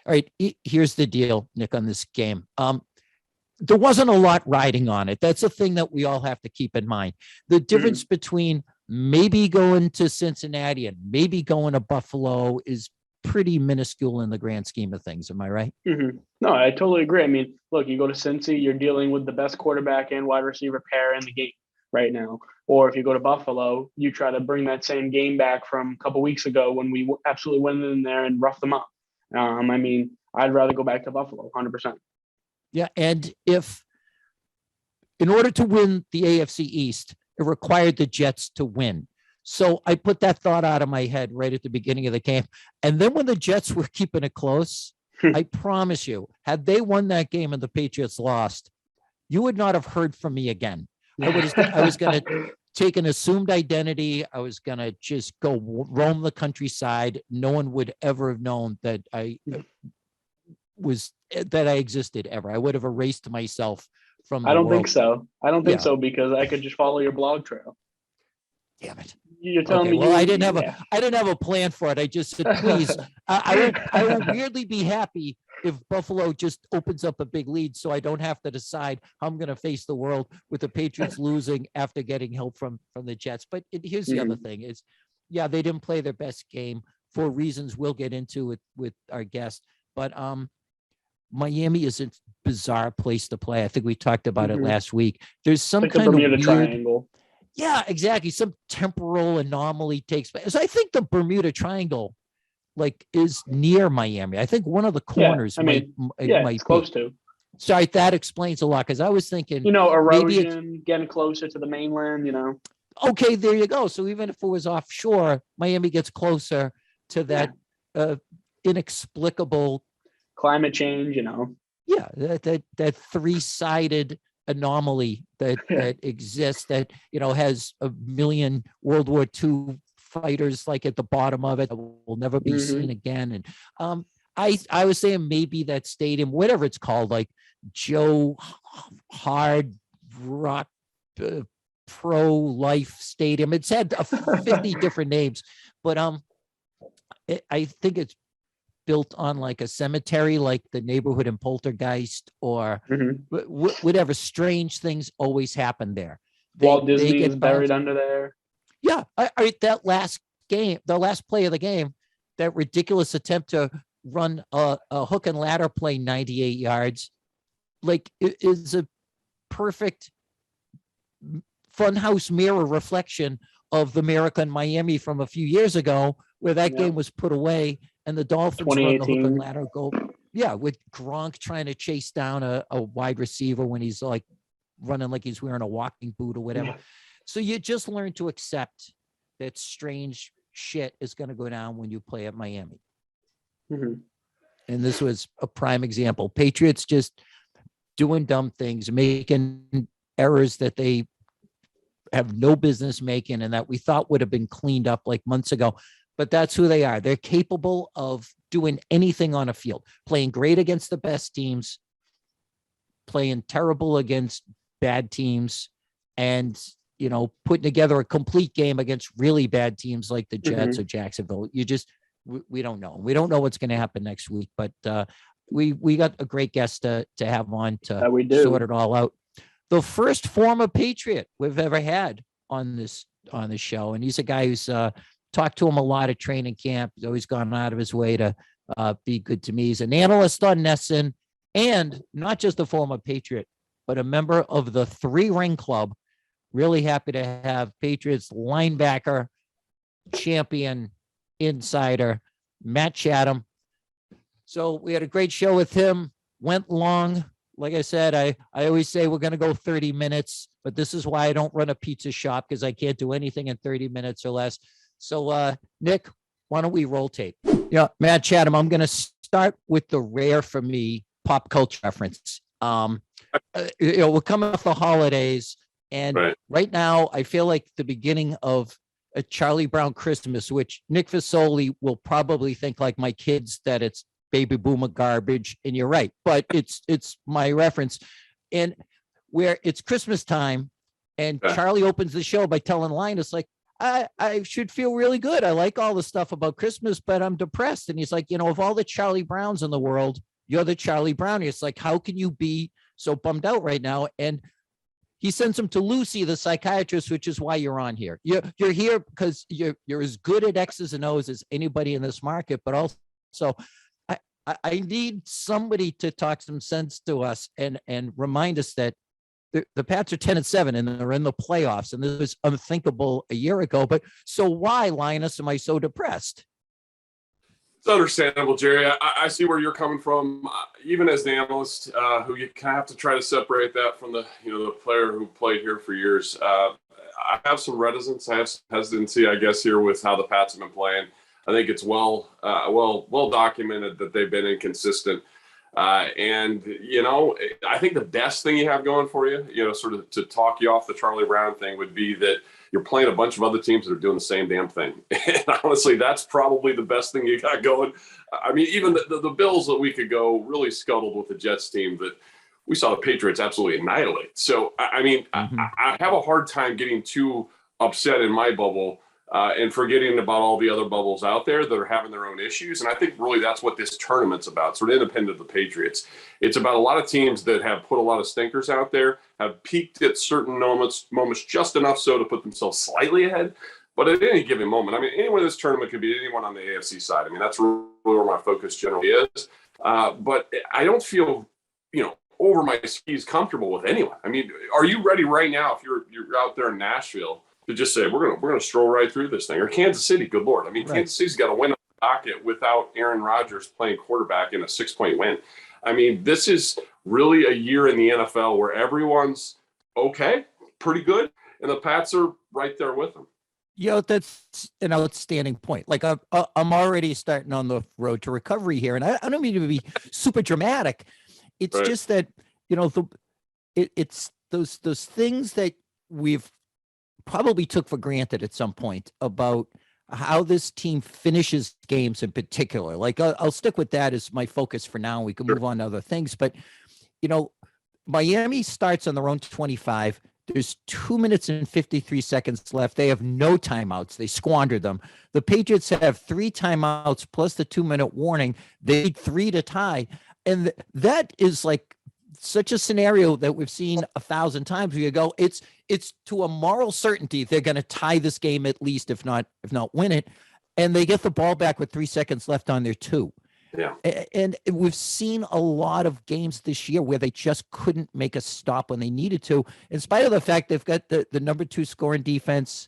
All right, here's the deal, Nick, on this game. There wasn't a lot riding on it. That's a thing that we all have to keep in mind. The difference between maybe going to Cincinnati and maybe going to Buffalo is pretty minuscule in the grand scheme of things. Am I right? No, I totally agree. I mean, look, you go to Cincy, you're dealing with the best quarterback and wide receiver pair in the game right now. Or if you go to Buffalo, you try to bring that same game back from a couple weeks ago when we absolutely went in there and roughed them up. I mean, I'd rather go back to Buffalo, 100%. Yeah, and if in order to win the AFC East, it required the Jets to win. So I put that thought out of my head right at the beginning of the game. And then when the Jets were keeping it close, I promise you, had they won that game and the Patriots lost, you would not have heard from me again. I was going to take an assumed identity. I was going to just go roam the countryside. No one would ever have known that I existed ever. I would have erased myself from the I don't world. think so. I don't think so because I could just follow your blog trail. Damn it. You're telling me. Well, I didn't have a plan for it. I just said, please, I will weirdly be happy if Buffalo just opens up a big lead so I don't have to decide how I'm going to face the world with the Patriots losing after getting help from the Jets. But here's the other thing is, yeah, they didn't play their best game for reasons we'll get into with our guest. But Miami is a bizarre place to play. I think we talked about it last week. There's some like kind of weird triangle. Yeah, exactly. Some temporal anomaly takes place. So I think the Bermuda Triangle, is near Miami. I think one of the corners might it's close to. Sorry, that explains a lot because I was thinking, erosion, getting closer to the mainland. Okay, there you go. So even if it was offshore, Miami gets closer to that inexplicable climate change. Yeah, that three-sided anomaly that exists that has a million World War II fighters at the bottom of it that will never be seen again. And I was saying maybe that stadium, whatever it's called, Joe Hard Rock Pro Life Stadium. It's had 50 different names, but I think it's built on a cemetery, like the neighborhood in Poltergeist, or whatever strange things always happen there. Walt Disney is buried under there. Yeah, that last game, the last play of the game, that ridiculous attempt to run a hook and ladder play 98 yards, it is a perfect funhouse mirror reflection of the American Miami from a few years ago, where that game was put away. And the Dolphins run the hook and ladder goal. Yeah, with Gronk trying to chase down a wide receiver when he's running like he's wearing a walking boot or whatever. Yeah. So you just learn to accept that strange shit is going to go down when you play at Miami. And this was a prime example. Patriots just doing dumb things, making errors that they have no business making and that we thought would have been cleaned up months ago. But that's who they are. They're capable of doing anything on a field, playing great against the best teams, playing terrible against bad teams, and, putting together a complete game against really bad teams like the Jets or Jacksonville. We don't know. We don't know what's going to happen next week, but we got a great guest to have on to sort it all out. The first former Patriot we've ever had on this show. And he's a guy who's, talked to him a lot at training camp. He's always gone out of his way to be good to me. He's an analyst on NESN, and not just a former Patriot, but a member of the 3-Ring Club. Really happy to have Patriots linebacker, champion, insider, Matt Chatham. So we had a great show with him. Went long. Like I said, I always say we're going to go 30 minutes, but this is why I don't run a pizza shop, because I can't do anything in 30 minutes or less. So, Nick, why don't we roll tape? Yeah, Matt Chatham, I'm going to start with the rare for me pop culture reference. We're coming off the holidays, and right now I feel like the beginning of a Charlie Brown Christmas, which Nick Fasoli will probably think like my kids that it's baby boomer garbage, and you're right, but it's my reference. And where it's Christmas time, and Charlie opens the show by telling Linus, I should feel really good. I like all the stuff about Christmas, but I'm depressed. And he's like, of all the Charlie Browns in the world, you're the Charlie Brown. It's like, how can you be so bummed out right now? And he sends him to Lucy, the psychiatrist, which is why you're on here. You're here because you're as good at X's and O's as anybody in this market, but also I need somebody to talk some sense to us and remind us that the Pats are 10-7 and they're in the playoffs, and this was unthinkable a year ago. But so why, Linus, am I so depressed? It's understandable, Jerry. I see where you're coming from. Even as the analyst, who you kind of have to try to separate that from the player who played here for years. I have some reticence. I have some hesitancy, I guess, here with how the Pats have been playing. I think it's well documented that they've been inconsistent. And I think the best thing you have going for you, sort of to talk you off the Charlie Brown thing, would be that you're playing a bunch of other teams that are doing the same damn thing. And honestly, that's probably the best thing you got going. I mean, even the Bills a week ago really scuttled with the Jets team that we saw the Patriots absolutely annihilate. So, I mean, I have a hard time getting too upset in my bubble and forgetting about all the other bubbles out there that are having their own issues. And I think really that's what this tournament's about, sort of independent of the Patriots. It's about a lot of teams that have put a lot of stinkers out there, have peaked at certain moments just enough so to put themselves slightly ahead. But at any given moment, I mean, anyone in this tournament could be anyone on the AFC side. I mean, that's really where my focus generally is. But I don't feel, over my skis comfortable with anyone. I mean, are you ready right now, if you're out there in Nashville, to just say we're gonna stroll right through this thing? Or Kansas City, good Lord. I mean, right. Kansas City's got to win on the docket without Aaron Rodgers playing quarterback in a 6-point win. I mean, this is really a year in the NFL where everyone's okay, pretty good, and the Pats are right there with them. That's an outstanding point. Like I'm already starting on the road to recovery here, and I don't mean to be super dramatic. It's right. Just that it's those things that we've probably took for granted at some point about how this team finishes games in particular. Like I'll stick with that as my focus for now. We can move on to other things, but Miami starts on their own 25. There's 2 minutes and 53 seconds left. They have no timeouts. They squandered them. The Patriots have 3 timeouts plus the 2-minute warning. They need 3 to tie. And that is like such a scenario that we've seen 1,000 times where you go, it's to a moral certainty they're going to tie this game at least, if not win it. And they get the ball back with 3 seconds left on their 2. Yeah. And we've seen a lot of games this year where they just couldn't make a stop when they needed to, in spite of the fact they've got the number 2 scoring defense,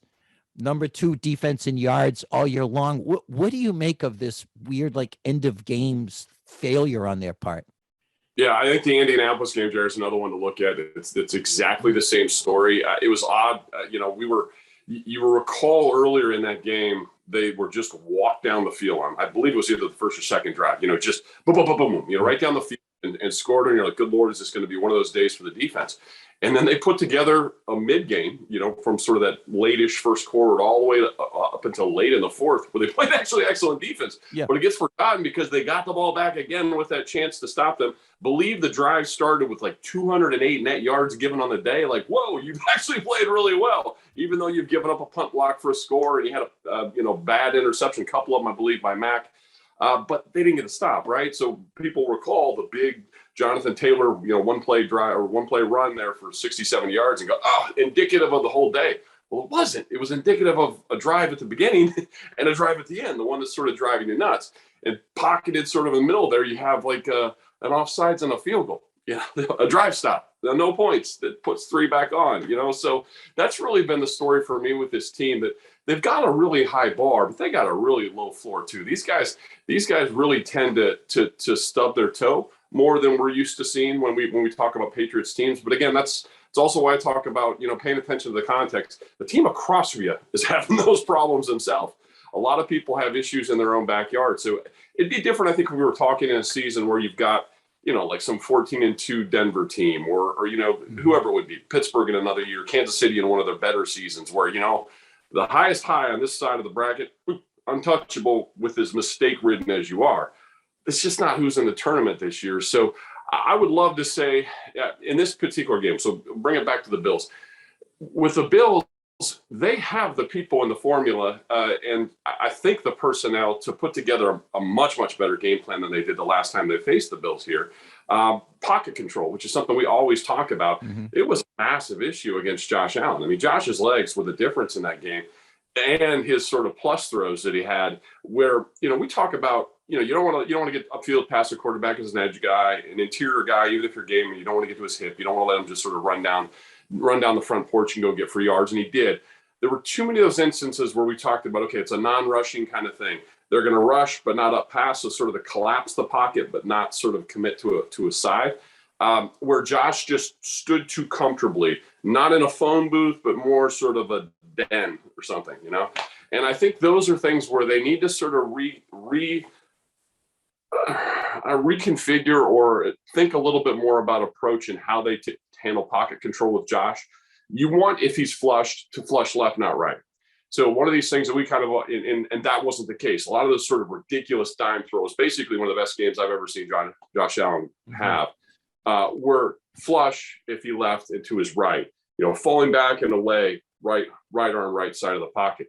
number 2 defense in yards all year long. What do you make of this weird, like, end of games failure on their part? Yeah, I think the Indianapolis game, Jared, is another one to look at. It's exactly the same story. It was odd. You will recall earlier in that game, they were just walked down the field on, I believe it was either the first or second drive, just boom, boom, boom, boom, boom, right down the field and scored. And you're like, good Lord, is this going to be one of those days for the defense? And then they put together a mid-game, from sort of that late-ish first quarter all the way up until late in the fourth, where they played actually excellent defense. Yeah. But it gets forgotten because they got the ball back again with that chance to stop them. Believe the drive started with like 208 net yards given on the day. Like, whoa, you've actually played really well, even though you've given up a punt block for a score and you had a bad interception, a couple of them, I believe, by Mac. But they didn't get a stop, right? So people recall the big Jonathan Taylor, one play drive or one play run there for 67 yards and go, indicative of the whole day. Well, it wasn't. It was indicative of a drive at the beginning and a drive at the end, the one that's sort of driving you nuts. And pocketed sort of in the middle there, you have like an offsides and a field goal, a drive stop, no points that puts 3 back on, So that's really been the story for me with this team, that they've got a really high bar, but they got a really low floor too. These guys really tend to stub their toe more than we're used to seeing when we talk about Patriots teams. But again, it's also why I talk about, paying attention to the context. The team across from you is having those problems themselves. A lot of people have issues in their own backyard. So it'd be different, I think, if we were talking in a season where you've got, like some 14-2 Denver team or whoever it would be, Pittsburgh in another year, Kansas City in one of their better seasons where, the highest high on this side of the bracket, untouchable with as mistake-ridden as you are. It's just not who's in the tournament this year. So I would love to say in this particular game, so bring it back to the Bills. With the Bills, they have the people in the formula, and I think the personnel to put together a much, much better game plan than they did the last time they faced the Bills here. Pocket control, which is something we always talk about. Mm-hmm. It was a massive issue against Josh Allen. I mean, Josh's legs were the difference in that game, and his sort of plus throws that he had, where, we talk about, you don't want to get upfield past the quarterback as an edge guy, an interior guy, even if you're gaming, you don't want to get to his hip. You don't want to let him just sort of run down the front porch and go get free yards. And he did. There were too many of those instances where we talked about, okay, it's a non-rushing kind of thing. They're going to rush, but not up past. So sort of to collapse the pocket, but not sort of commit to a side, where Josh just stood too comfortably, not in a phone booth, but more sort of a den or something, And I think those are things where they need to sort of reconfigure or think a little bit more about approach and how they handle pocket control with Josh. You want, if he's flushed, to flush left, not right. So one of these things that we kind of, and that wasn't the case. A lot of those sort of ridiculous dime throws, basically one of the best games I've ever seen Josh Allen have, were flush if he left and to his right, falling back and away, right arm, right side of the pocket.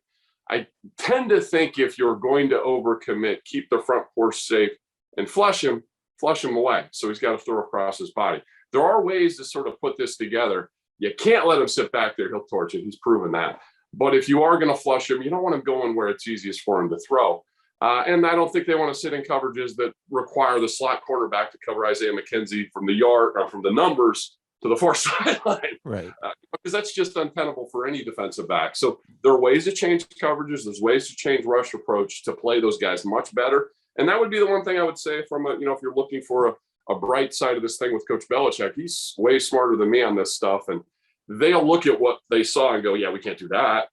I tend to think if you're going to overcommit, keep the front porch safe and flush him away. So he's got to throw across his body. There are ways to sort of put this together. You can't let him sit back there. He'll torch it. He's proven that. But if you are going to flush him, you don't want him going where it's easiest for him to throw. And I don't think they want to sit in coverages that require the slot cornerback to cover Isaiah McKenzie from the yard or from the numbers to the far sideline. Right. Because that's just untenable for any defensive back. So there are ways to change coverages. There's ways to change rush approach to play those guys much better. And that would be the one thing I would say from if you're looking for a bright side of this thing with Coach Belichick, he's way smarter than me on this stuff. And they'll look at what they saw and go, yeah, we can't do that.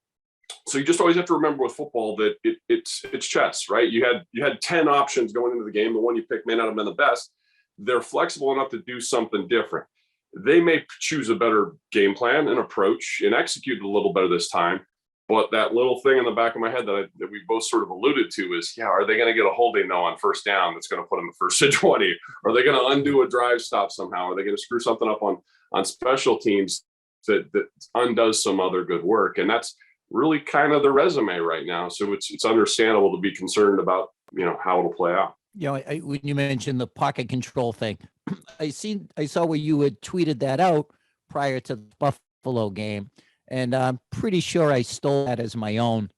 So you just always have to remember with football that it's chess, right? You had 10 options going into the game. The one you picked may not have been the best. They're flexible enough to do something different. They may choose a better game plan and approach and execute a little better this time. But that little thing in the back of my head that we both sort of alluded to is, are they going to get a holding no on first down that's going to put them at first and 20? Are they going to undo a drive stop somehow? Are they going to screw something up on special teams that undoes some other good work? And that's really kind of the resume right now. So it's understandable to be concerned about, how it'll play out. When you mentioned the pocket control thing, I saw where you had tweeted that out prior to the Buffalo game. And I'm pretty sure I stole that as my own,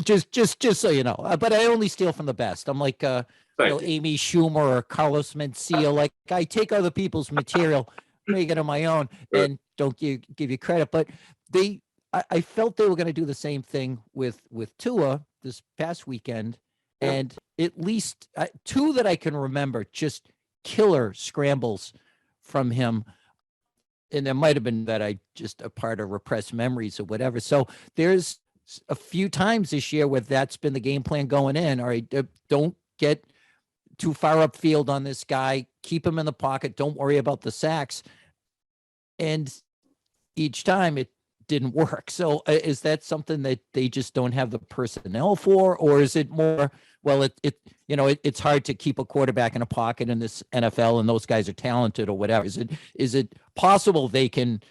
just so you know. But I only steal from the best. I'm like, Amy Schumer or Carlos Mencia. Like, I take other people's material, make it on my own, and don't give you credit. But I felt they were going to do the same thing with Tua this past weekend, and at least two that I can remember, just killer scrambles from him. And there might have been that I just a part of repressed memories or whatever. So there's a few times this year where that's been the game plan going in. All right, don't get too far upfield on this guy. Keep him in the pocket. Don't worry about the sacks. And each time it didn't work. So is that something that they just don't have the personnel for, or is it more, well, it's hard to keep a quarterback in a pocket in this NFL and those guys are talented or whatever. Is it possible they can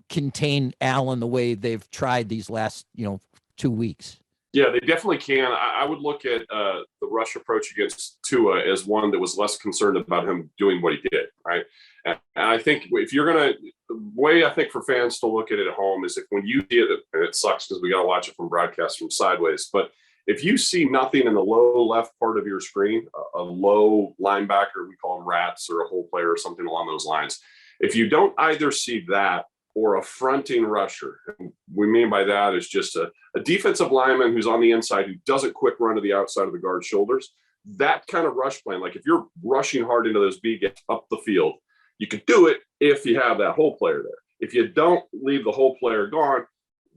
contain Allen the way they've tried these last, 2 weeks? Yeah, they definitely can. I would look at the rush approach against Tua as one that was less concerned about him doing what he did, right? And I think if you're going to, the way I think for fans to look at it at home is if when you see it, and it sucks because we got to watch it from broadcast from sideways, but if you see nothing in the low left part of your screen, a low linebacker, we call them rats, or a hole player or something along those lines, if you don't either see that or a fronting rusher, and we mean by that is just a defensive lineman who's on the inside who doesn't quick run to the outside of the guard's shoulders, that kind of rush plan, like if you're rushing hard into those B gaps up the field, you can do it if you have that hole player there. If you don't leave the hole player gone,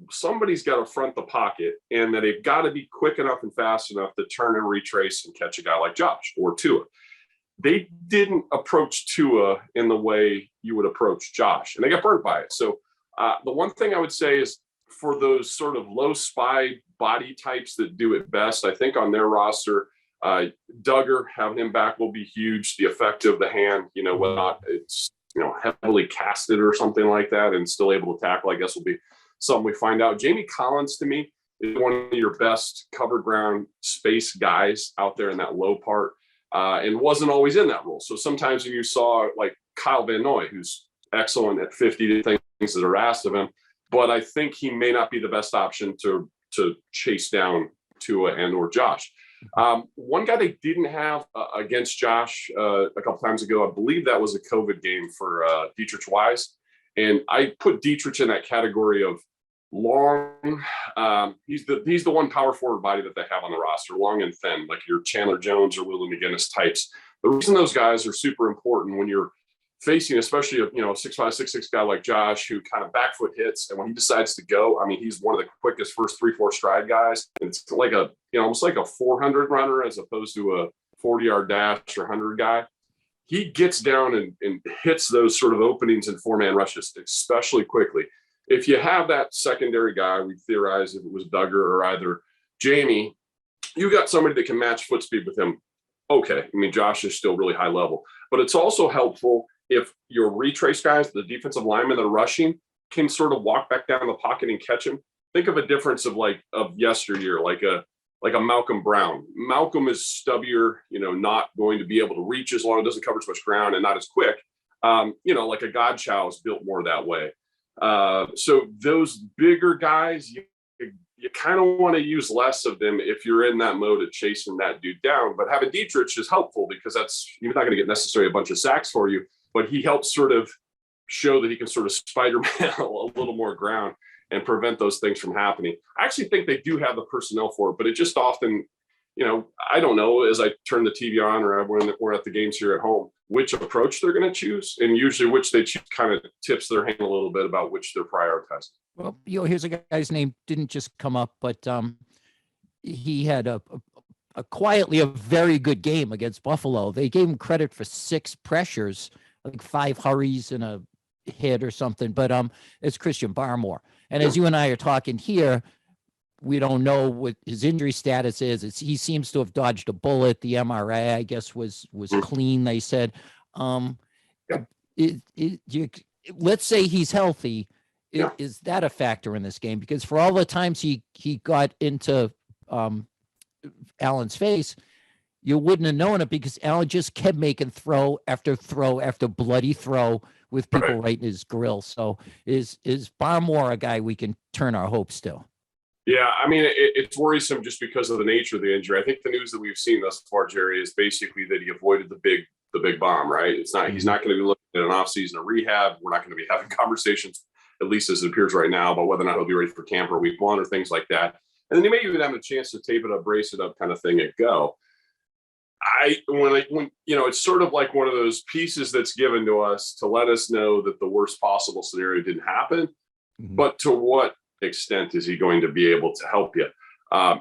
somebody's got to front the pocket, and that they've got to be quick enough and fast enough to turn and retrace and catch a guy like Josh or Tua. They didn't approach Tua in the way you would approach Josh, and they got burnt by it. So the one thing I would say is for those sort of low spy body types that do it best, I think on their roster, Duggar, having him back will be huge. The effect of the hand, whether or not it's, heavily casted or something like that and still able to tackle, I guess will be something we find out. Jamie Collins, to me, is one of your best covered ground space guys out there in that low part, and wasn't always in that role. So sometimes when you saw like Kyle Van Noy, who's excellent at 50 things that are asked of him, but I think he may not be the best option to chase down Tua and or Josh. One guy they didn't have against Josh a couple times ago, I believe that was a COVID game for Dietrich Wise. And I put Dietrich in that category of long. He's the one power forward body that they have on the roster, long and thin, like your Chandler Jones or Willie McGinnis types. The reason those guys are super important when you're facing, especially a 6'5", 6'6" guy like Josh, who kind of back foot hits, and when he decides to go, I mean, he's one of the quickest first 3-4 stride guys. And it's like almost like a 400 runner as opposed to a 40-yard dash or 100 guy. He gets down and hits those sort of openings in 4-man rushes, especially quickly. If you have that secondary guy, we theorized if it was Duggar or either Jamie, you got somebody that can match foot speed with him. Okay, I mean, Josh is still really high level, but it's also helpful if your retrace guys, the defensive linemen that are rushing, can sort of walk back down the pocket and catch him. Think of a difference of yesteryear, like a Malcolm Brown. Malcolm is stubbier, not going to be able to reach as long, it doesn't cover as much ground and not as quick. Like a Godchow is built more that way. So those bigger guys, you kind of want to use less of them if you're in that mode of chasing that dude down. But having Dietrich is helpful because you're not going to get necessarily a bunch of sacks for you, but he helps sort of show that he can sort of Spider-Man a little more ground and prevent those things from happening. I actually think they do have the personnel for it, but it just often, I don't know, as I turn the TV on or when we're at the games here at home, which approach they're going to choose, and usually which they choose kind of tips their hand a little bit about which they're prioritizing. Well, here's a guy's name didn't just come up, but he had a quietly a very good game against Buffalo. They gave him credit for 6 pressures, like 5 hurries and a hit or something, but it's Christian Barmore. And as you and I are talking here, we don't know what his injury status is. He seems to have dodged a bullet. The MRI, I guess, was clean, they said. Let's say he's healthy. Is that a factor in this game? Because for all the times he got into Allen's face, you wouldn't have known it because Allen just kept making throw after throw after bloody throw with people right in his grill. So is Barmore a guy we can turn our hopes to? Yeah, I mean, it's worrisome just because of the nature of the injury. I think the news that we've seen thus far, Jerry, is basically that he avoided the big bomb, right? He's not going to be looking at an offseason of rehab. We're not going to be having conversations, at least as it appears right now, about whether or not he'll be ready for camp or week 1 or things like that. And then he may even have a chance to tape it up, brace it up kind of thing at go. When it's sort of like one of those pieces that's given to us to let us know that the worst possible scenario didn't happen, but to what extent is he going to be able to help you?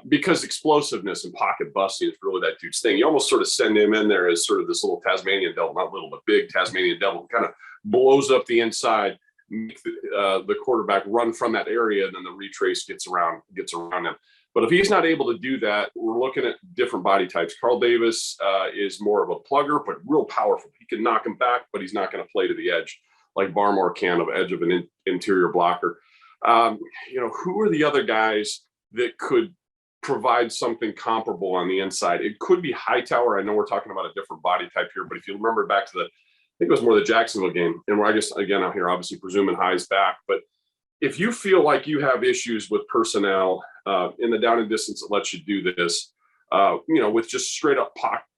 Because explosiveness and pocket busting is really that dude's thing. You almost sort of send him in there as sort of this little Tasmanian devil, not little, but big Tasmanian devil, kind of blows up the inside, make the quarterback run from that area, and then the retrace gets around him. But if he's not able to do that, we're looking at different body types. Carl Davis is more of a plugger, but real powerful. He can knock him back, but he's not going to play to the edge like Barmore can, of edge of an interior blocker. Who are the other guys that could provide something comparable on the inside? It could be Hightower. I know we're talking about a different body type here, but if you remember back to I think it was more the Jacksonville game, and we're out here obviously presuming High's back, but if you feel like you have issues with personnel in the down and distance that lets you do this, with just straight up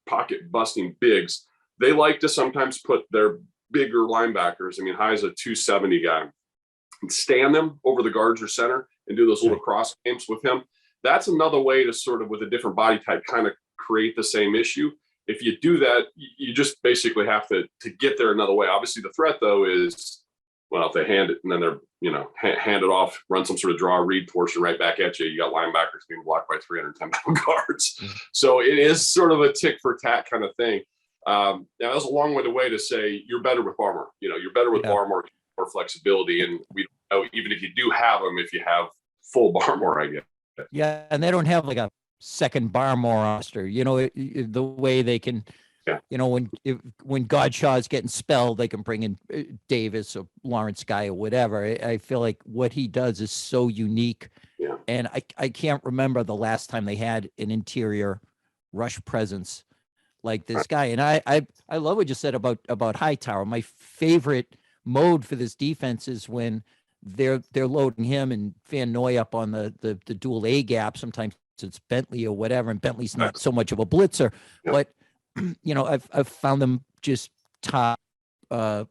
pocket busting bigs, they like to sometimes put their bigger linebackers. I mean, High's a 270 guy, and stand them over the guards or center and do those little cross games with him. That's another way to sort of, with a different body type, kind of create the same issue. If you do that, you just basically have to get there another way. Obviously, the threat, though, is, well, if they hand it and then they're, hand it off, run some sort of draw read portion right back at you, you got linebackers being blocked by 310-pound guards. So it is sort of a tick for tat kind of thing. Now, that's a long-winded way to say you're better with Barmore. You're better with Barmore, more flexibility. And we don't know, even if you do have them, if you have full Barmore, I guess. Yeah, and they don't have like a second Barmore roster. The way they can Yeah. You know, when Godshaw's getting spelled, they can bring in Davis or Lawrence Guy or whatever. I feel like what he does is so unique. Yeah. And I can't remember the last time they had an interior rush presence like this guy. And I love what you said about Hightower. My favorite mode for this defense is when they're loading him and Van Noy up on the dual A gap. Sometimes it's Bentley or whatever, and Bentley's not so much of a blitzer, but you know, I've found them just top other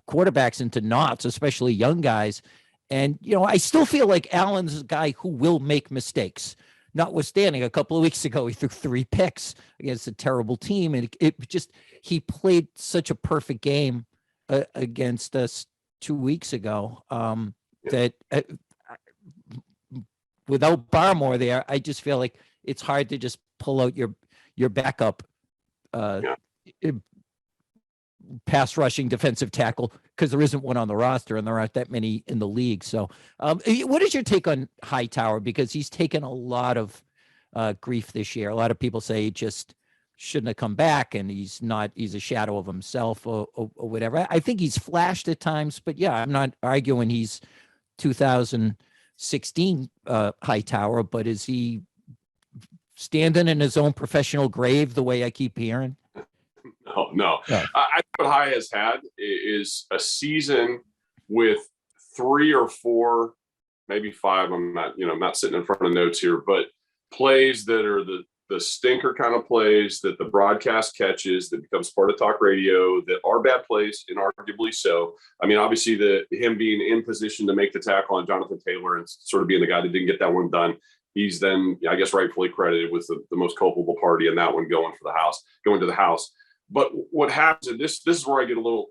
quarterbacks into knots, especially young guys. And you know, I still feel like Allen's a guy who will make mistakes. Notwithstanding, a couple of weeks ago, he threw 3 picks against a terrible team, and he played such a perfect game against us 2 weeks ago. That without Barmore there, I just feel like it's hard to just pull out your backup pass rushing defensive tackle, because there isn't one on the roster and there aren't that many in the league. So what is your take on Hightower? Because he's taken a lot of grief this year. A lot of people say he just shouldn't have come back and he's a shadow of himself or whatever. I think he's flashed at times, but yeah, I'm not arguing he's 2016 Hightower, but is he standing in his own professional grave the way I keep hearing? No. Yeah. I think what High has had is a season with 3 or 4, maybe 5. I'm not sitting in front of notes here, but plays that are the stinker kind of plays that the broadcast catches, that becomes part of talk radio, that are bad plays, and arguably so. I mean, obviously him being in position to make the tackle on Jonathan Taylor and sort of being the guy that didn't get that one done. He's then, I guess, rightfully credited with the most culpable party in that one going to the house. But what happens, and this is where I get a little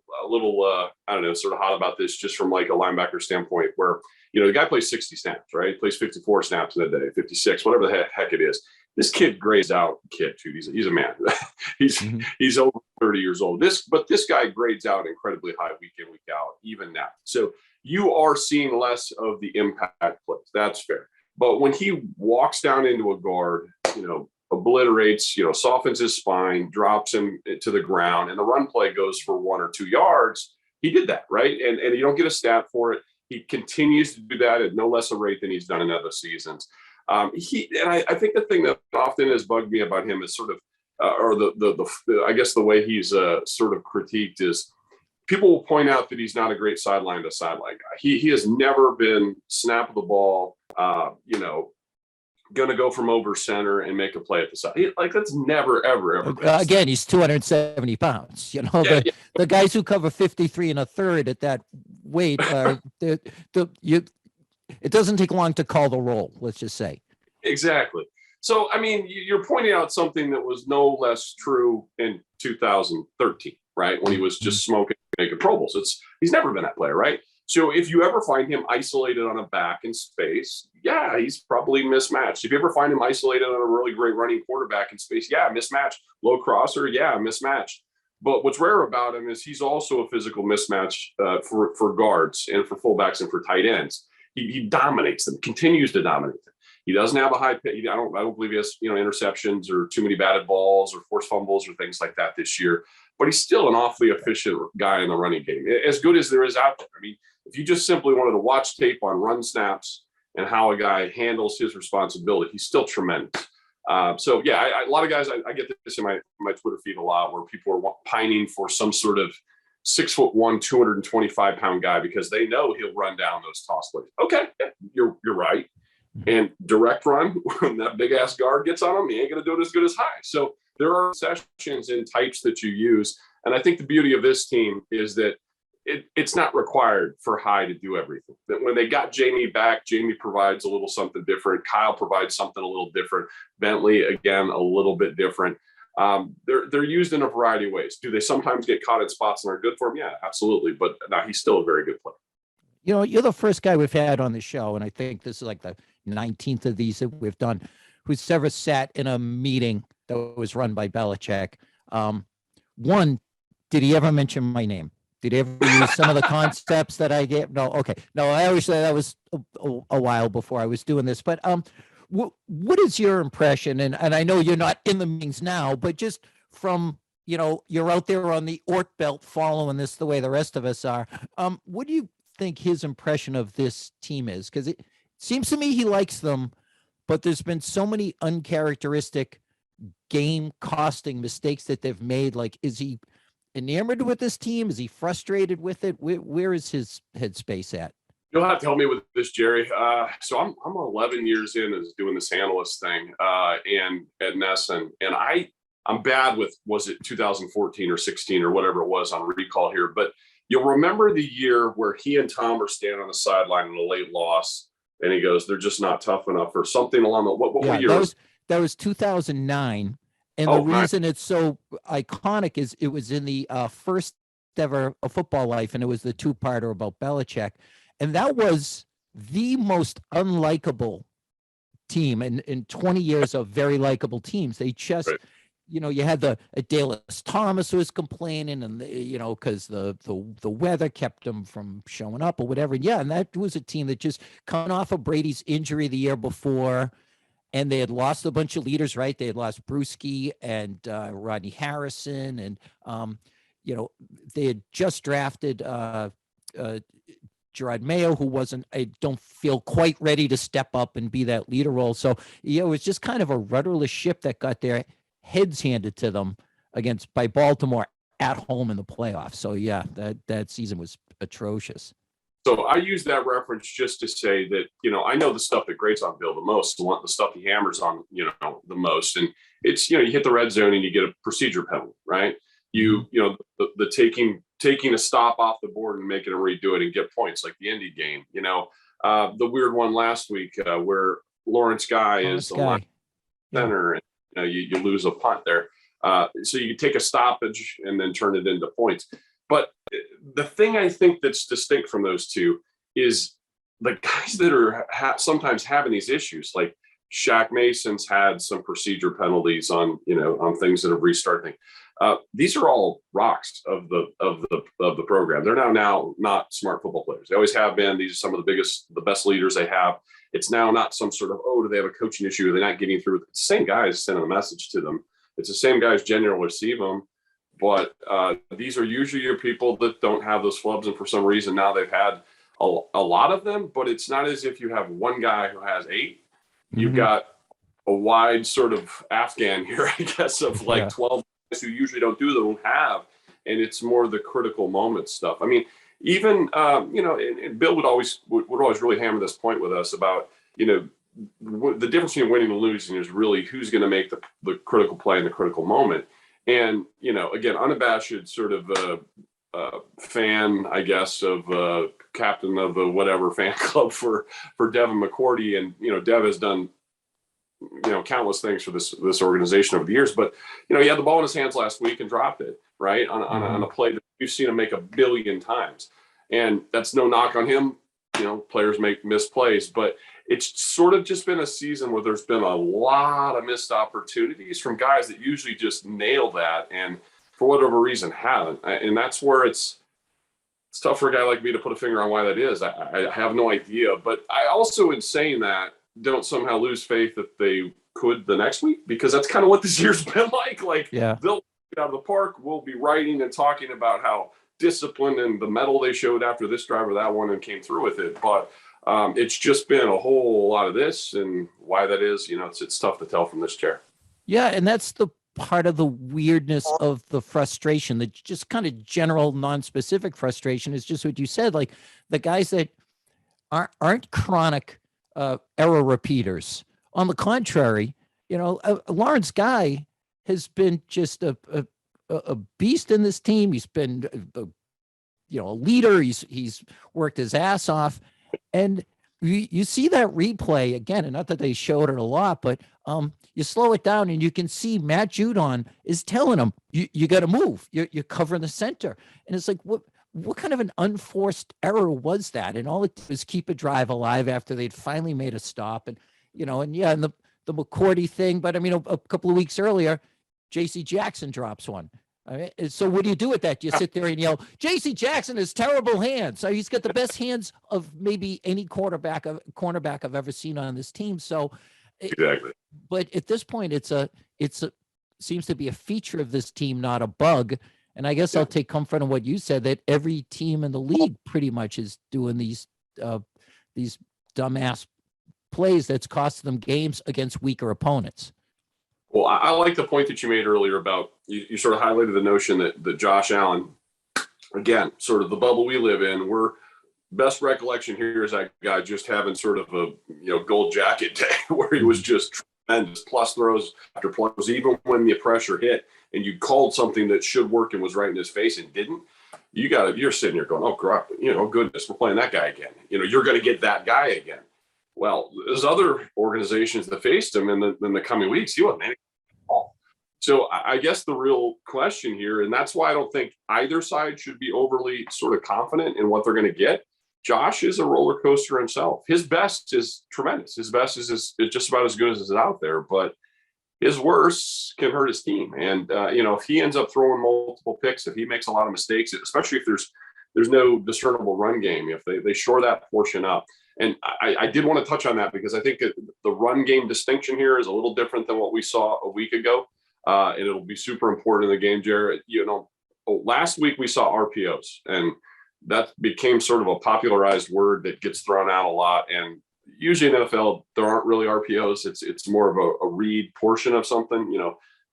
I don't know, sort of hot about this, just from like a linebacker standpoint, where, you know, the guy plays 60 snaps, right? He plays 54 snaps in a day, 56, whatever the heck it is. This kid grades out, dude. He's a man. He's over 30 years old. But this guy grades out incredibly high week in, week out, even now. So you are seeing less of the impact plays. That's fair. But when he walks down into a guard, you know, obliterates, you know, softens his spine, drops him to the ground, and the run play goes for 1 or 2 yards, he did that, right? And you don't get a stat for it. He continues to do that at no less a rate than he's done in other seasons. I think the thing that often has bugged me about him is sort of, I guess the way he's sort of critiqued is, people will point out that he's not a great sideline to sideline guy. He has never been snap the ball, going to go from over center and make a play at the side. That's never, ever. Again, he's 270 pounds. You know, the guys who cover 53 1/3 at that weight, it doesn't take long to call the roll, let's just say. Exactly. So, I mean, you're pointing out something that was no less true in 2013, right? When he was just smoking, making Pro Bowls. He's never been that player, right? So if you ever find him isolated on a back in space, yeah, he's probably mismatched. If you ever find him isolated on a really great running quarterback in space, yeah, mismatched. Low crosser, yeah, mismatched. But what's rare about him is he's also a physical mismatch for guards and for fullbacks and for tight ends. He dominates them, continues to dominate them. He doesn't have a high pitch. I don't believe he has, interceptions or too many batted balls or forced fumbles or things like that this year. But he's still an awfully efficient guy in the running game, as good as there is out there. I mean, if you just simply wanted to watch tape on run snaps and how a guy handles his responsibility, he's still tremendous. So yeah, a lot of guys, I get this in my Twitter feed a lot, where people are pining for some sort of 6'1", 225-pound guy because they know he'll run down those toss plays. Okay, yeah, you're right. And direct run, when that big ass guard gets on him, he ain't gonna do it as good as High. So there are sessions and types that you use, and I think the beauty of this team is that it's not required for High to do everything. That when they got Jamie back, Jamie provides a little something different. Kyle provides something a little different. Bentley, again, a little bit different. They're used in a variety of ways. Do they sometimes get caught in spots and are good for him? Yeah, absolutely. But no, he's still a very good player. You're the first guy we've had on the show, and I think this is like the 19th of these that we've done, who's ever sat in a meeting that was run by Belichick. One, did he ever mention my name? Did he ever use some of the concepts that I gave? No. Okay. No, I always say that was a while before I was doing this, but what is your impression? And I know you're not in the meetings now, but just from, you know, you're out there on the Oort belt following this the way the rest of us are. What do you think his impression of this team is? Because it seems to me he likes them, but there's been so many uncharacteristic game costing mistakes that they've made. Like, is he enamored with this team? Is he frustrated with it? Where is his headspace at? You'll have to help me with this, Jerry. So I'm 11 years in as doing this analyst thing, and at Nesson, and I'm bad with, was it 2014 or 16 or whatever it was on recall here, but you'll remember the year where he and Tom are standing on the sideline in a late loss, and he goes, "They're just not tough enough," or something along the what year? That was 2009. And the reason it's so iconic is it was in the first ever A Football Life, and it was the two-parter about Belichick. And that was the most unlikable team in 20 years of very likable teams. They just, you know, you had Dallas Thomas was complaining, and you know, because the weather kept them from showing up or whatever. Yeah, and that was a team that just coming off of Brady's injury the year before. And they had lost a bunch of leaders, right? They had lost Bruschi and Rodney Harrison. And, you know, they had just drafted Gerard Mayo, who I don't feel quite ready to step up and be that leader role. So, you know, it was just kind of a rudderless ship that got their heads handed to them by Baltimore at home in the playoffs. So, yeah, that season was atrocious. So I use that reference just to say that, you know, I know the stuff that grates on Bill the most, the stuff he hammers on, you know, the most. And it's, you know, you hit the red zone and you get a procedure penalty, right? You know, the taking a stop off the board and making him redo it and get points, like the Indy game, you know, the weird one last week where Lawrence Guy is the center, and you know, you lose a punt there. So you take a stoppage and then turn it into points. But the thing I think that's distinct from those two is the guys that are sometimes having these issues, like Shaq Mason's had some procedure penalties on, you know, on things that have restarted. These are all rocks of the program. They're now not smart football players. They always have been. These are some of the best leaders they have. It's now not some sort of, do they have a coaching issue? Are they not getting through? It's the same guys sending a message to them. It's the same guys generally receive them. But these are usually your people that don't have those flubs, and for some reason now they've had a lot of them. But it's not as if you have one guy who has 8. You've got a wide sort of Afghan here, I guess, of like 12 guys who usually don't do them have, and it's more the critical moment stuff. I mean, even you know, and Bill would always really hammer this point with us about, you know, the difference between winning and losing is really who's going to make the critical play in the critical moment. And, you know, again, unabashed sort of fan, I guess, of captain of the whatever fan club for Devin McCourty. And, you know, Dev has done, you know, countless things for this organization over the years. But, you know, he had the ball in his hands last week and dropped it, right, on a play that you've seen him make a billion times. And that's no knock on him. You know, players make misplays, but it's sort of just been a season where there's been a lot of missed opportunities from guys that usually just nail that, and for whatever reason haven't. And that's where it's tough for a guy like me to put a finger on why that is. I have no idea. But I also, in saying that, don't somehow lose faith that they could the next week, because that's kind of what this year's been like. Like, they'll get out of the park. We'll be writing and talking about how disciplined and the mettle they showed after this drive or that one and came through with it. But it's just been a whole lot of this, and why that is, you know, it's tough to tell from this chair. Yeah. And that's the part of the weirdness of the frustration, the just kind of general non-specific frustration is just what you said. Like, the guys that aren't chronic error repeaters. On the contrary, you know, Lawrence Guy has been just a beast in this team. He's been, you know, a leader. He's worked his ass off. And you see that replay again, and not that they showed it a lot, but you slow it down and you can see Matt Judon is telling him, you got to move. You're covering the center. And it's like, what kind of an unforced error was that? And all it did was keep a drive alive after they'd finally made a stop. And, you know, and the McCourty thing, but I mean, a couple of weeks earlier, JC Jackson drops one. All right. So what do you do with that? Do you sit there and yell, JC Jackson has terrible hands? So he's got the best hands of maybe any cornerback I've ever seen on this team. So exactly. But at this point, it's a seems to be a feature of this team, not a bug. And I guess I'll take comfort in what you said, that every team in the league pretty much is doing these dumbass plays that's cost them games against weaker opponents. Well, I like the point that you made earlier about you sort of highlighted the notion that Josh Allen, again, sort of the bubble we live in, we're best recollection here is that guy just having sort of a gold jacket day where he was just tremendous, plus throws after plus, even when the pressure hit and you called something that should work and was right in his face and didn't. You're sitting here going, oh crap, goodness, we're playing that guy again. You're going to get that guy again. Well, there's other organizations that faced him in the coming weeks. He wasn't anything at all. So I guess the real question here, and that's why I don't think either side should be overly sort of confident in what they're going to get. Josh is a roller coaster himself. His best is tremendous. His best is just about as good as is out there, but his worst can hurt his team. And, if he ends up throwing multiple picks, if he makes a lot of mistakes, especially if there's no discernible run game, if they shore that portion up. And I did want to touch on that because I think the run game distinction here is a little different than what we saw a week ago. And it'll be super important in the game, Jared. Last week we saw RPOs, and that became sort of a popularized word that gets thrown out a lot. And usually in NFL, there aren't really RPOs. It's more of a read portion of something.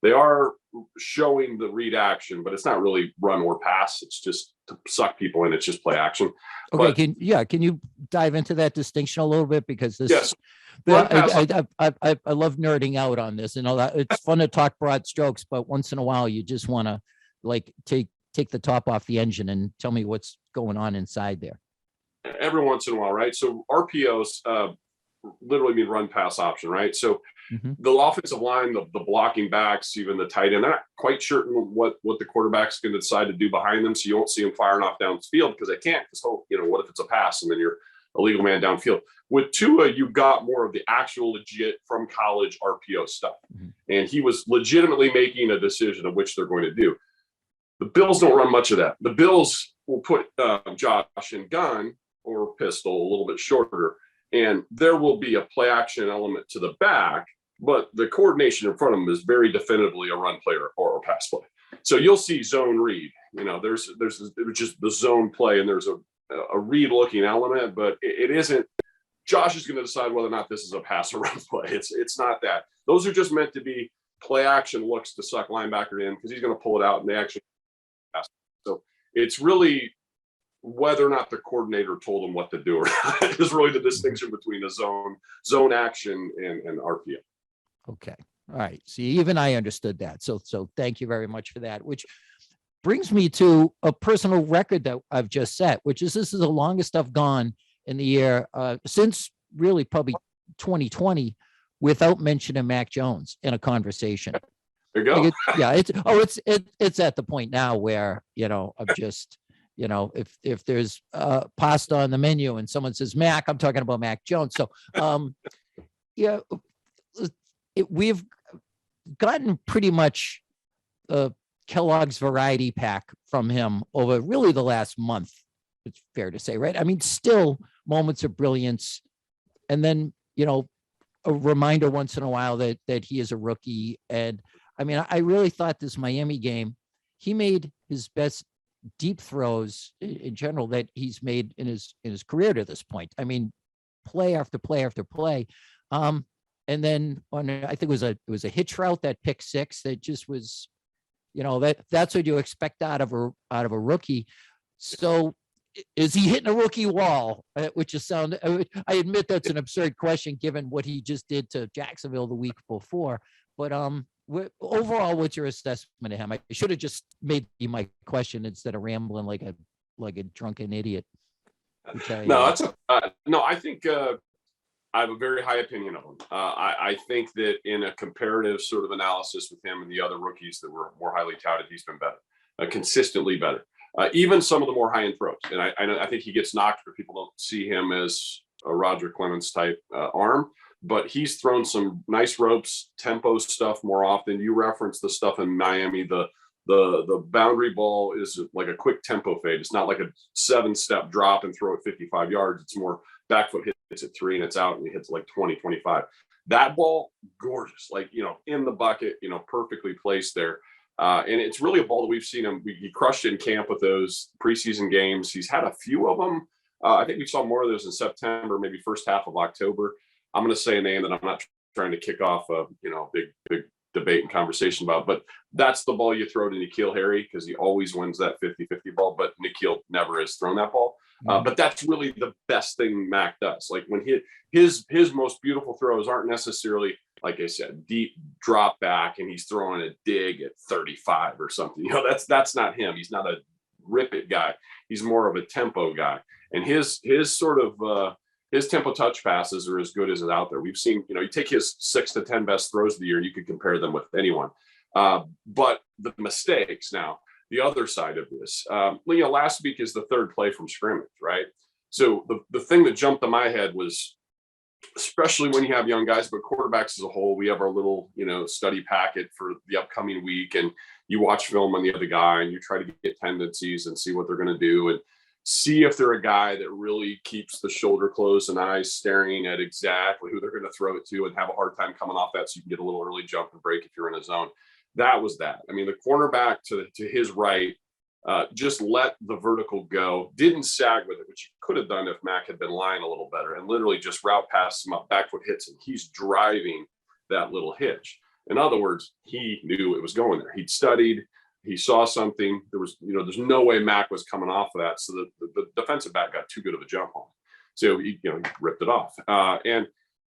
They are showing the read action, but it's not really run or pass. It's just to suck people in. It's just play action. Okay. Can you dive into that distinction a little bit? Because this, yes. I love nerding out on this and all that. It's fun to talk broad strokes, but once in a while you just want to take the top off the engine and tell me what's going on inside there. Every once in a while, right? So RPOs literally mean run pass option, right? So the offensive line, the blocking backs, even the tight end, they're not quite certain what the quarterback's going to decide to do behind them. So you won't see them firing off downfield because they can't. Because what if it's a pass and then you're a legal man downfield? With Tua, you've got more of the actual legit from college RPO stuff, and he was legitimately making a decision of which they're going to do. The Bills don't run much of that. The Bills will put Josh in gun or pistol a little bit shorter, and there will be a play action element to the back, but the coordination in front of them is very definitively a run player or a pass play. So you'll see zone read. There's just the zone play, and there's a read looking element, but it isn't. Josh is going to decide whether or not this is a pass or run play. It's not that. Those are just meant to be play action looks to suck linebacker in because he's going to pull it out and they actually pass. So it's really whether or not the coordinator told him what to do or not is really the distinction between a zone action and RPO. Okay. All right. See, even I understood that. So thank you very much for that, which brings me to a personal record that I've just set, which is this is the longest I've gone in the year since really probably 2020 without mentioning Mac Jones in a conversation. There you go. It's at the point now where, I'm just, if there's pasta on the menu and someone says Mac, I'm talking about Mac Jones. So, we've gotten pretty much Kellogg's variety pack from him over really the last month. It's fair to say, right? I mean, still moments of brilliance. And then, a reminder once in a while that he is a rookie. And I mean, I really thought this Miami game, he made his best deep throws in general that he's made in his career to this point. I mean, play after play after play. And then I think it was a hitch route, that pick six that just was, that's what you expect out of a rookie. So is he hitting a rookie wall? Which is I admit that's an absurd question given what he just did to Jacksonville the week before. But overall, what's your assessment of him? I should have just made you my question instead of rambling like a drunken idiot. I think I have a very high opinion of him. I think that in a comparative sort of analysis with him and the other rookies that were more highly touted, he's been better, consistently better. Even some of the more high-end throws. And I think he gets knocked for people don't see him as a Roger Clemens type arm, but he's thrown some nice ropes, tempo stuff more often. You reference the stuff in Miami, the boundary ball is like a quick tempo fade. It's not like a 7-step drop and throw it 55 yards. It's more back foot hits at 3 and it's out and he hits like 20, 25. That ball, gorgeous, like, in the bucket, perfectly placed there. And it's really a ball that we've seen him. He crushed in camp with those preseason games. He's had a few of them. I think we saw more of those in September, maybe first half of October. I'm going to say a name that I'm not trying to kick off a big debate and conversation about, but that's the ball you throw to N'Keal Harry, because he always wins that 50-50 ball, but N'Keal never has thrown that ball. But that's really the best thing Mac does. Like, when his most beautiful throws aren't necessarily, like I said, deep drop back and he's throwing a dig at 35 or something. That's not him. He's not a rip it guy. He's more of a tempo guy. And his sort of his tempo touch passes are as good as it out there. We've seen, you take his 6 to 10 best throws of the year, you could compare them with anyone. But the mistakes now, the other side of this, last week is the third play from scrimmage, right? So the thing that jumped to my head was, especially when you have young guys, but quarterbacks as a whole, we have our little, study packet for the upcoming week, and you watch film on the other guy and you try to get tendencies and see what they're going to do, and see if they're a guy that really keeps the shoulder closed and eyes staring at exactly who they're going to throw it to, and have a hard time coming off that, so you can get a little early jump and break if you're in a zone. That was that. I mean, the cornerback to his right just let the vertical go, didn't sag with it, which he could have done if Mac had been lying a little better, and literally just route past him up, back foot hits, and he's driving that little hitch. In other words, he knew it was going there. He'd studied, he saw something. There was, there's no way Mac was coming off of that. So the defensive back got too good of a jump on him. So he ripped it off. And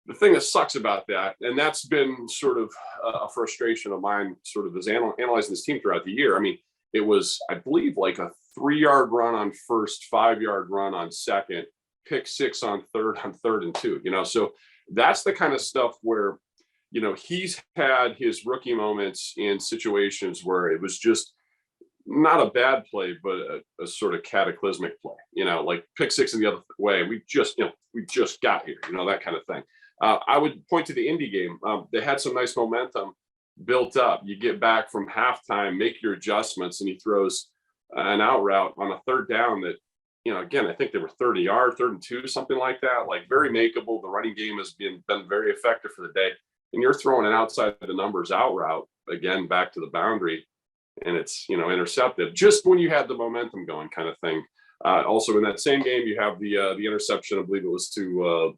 the thing that sucks about that, and that's been sort of a frustration of mine, sort of as analyzing this team throughout the year. I mean, it was, I believe, like a 3-yard run on first, 5-yard run on second, pick 6 on third and 2. So that's the kind of stuff where, he's had his rookie moments in situations where it was just not a bad play, but a sort of cataclysmic play, like pick 6 in the other way. We just got here, that kind of thing. I would point to the Indy game. They had some nice momentum built up. You get back from halftime, make your adjustments, and he throws an out route on a third down that, again, I think they were 30-yard, 3rd and 2, something like that, like very makeable. The running game has been very effective for the day. And you're throwing an outside the numbers out route, again, back to the boundary, and it's, intercepted just when you had the momentum going, kind of thing. Also in that same game, you have the interception, I believe it was to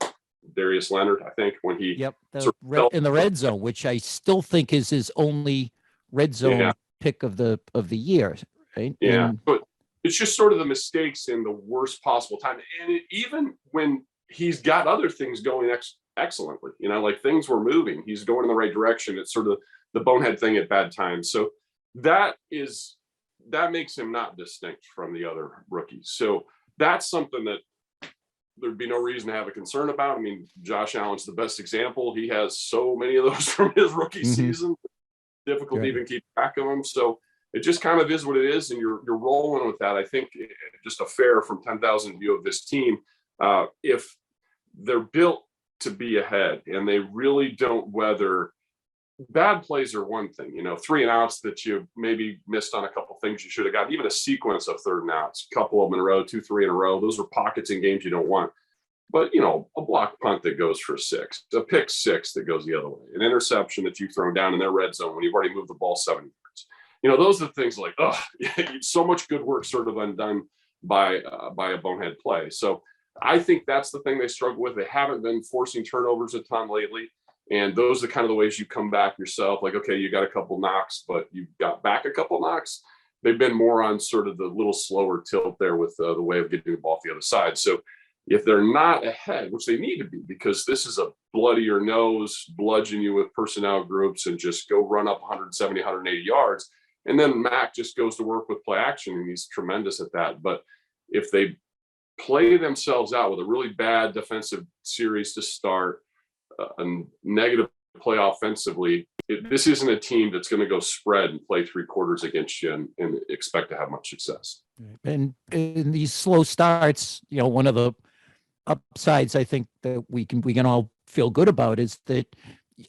Darius Leonard, I think, when he in the red zone, which I still think is his only red zone pick of the year, right? Yeah, but it's just sort of the mistakes in the worst possible time, and even when he's got other things going excellently, like things were moving, he's going in the right direction. It's sort of the bonehead thing at bad times. So that makes him not distinct from the other rookies. So that's something that there'd be no reason to have a concern about. I mean, Josh Allen's the best example. He has so many of those from his rookie season. Difficult to even keep track of them. So it just kind of is what it is, and you're rolling with that. I think just a fair from 10,000 view of this team, if they're built to be ahead and they really don't weather bad plays are one thing, 3 and outs that you maybe missed on a couple things you should have got, even a sequence of 3rd and outs, a couple of them in a row, 2, 3 in a row. Those are pockets in games you don't want. But, a block punt that goes for 6, a pick 6 that goes the other way, an interception that you've thrown down in their red zone when you've already moved the ball 70 yards. Those are the things like, so much good work sort of undone by a bonehead play. So I think that's the thing they struggle with. They haven't been forcing turnovers a ton lately. And those are kind of the ways you come back yourself. Like, okay, you got a couple knocks, but you got back a couple knocks. They've been more on sort of the little slower tilt there with the way of getting the ball off the other side. So if they're not ahead, which they need to be, because this is a bloody your nose, bludgeon you with personnel groups and just go run up 170, 180 yards. And then Mac just goes to work with play action, and he's tremendous at that. But if they play themselves out with a really bad defensive series to start, a negative play offensively, this isn't a team that's going to go spread and play 3 quarters against you and expect to have much success. And in these slow starts, one of the upsides I think that we can all feel good about is that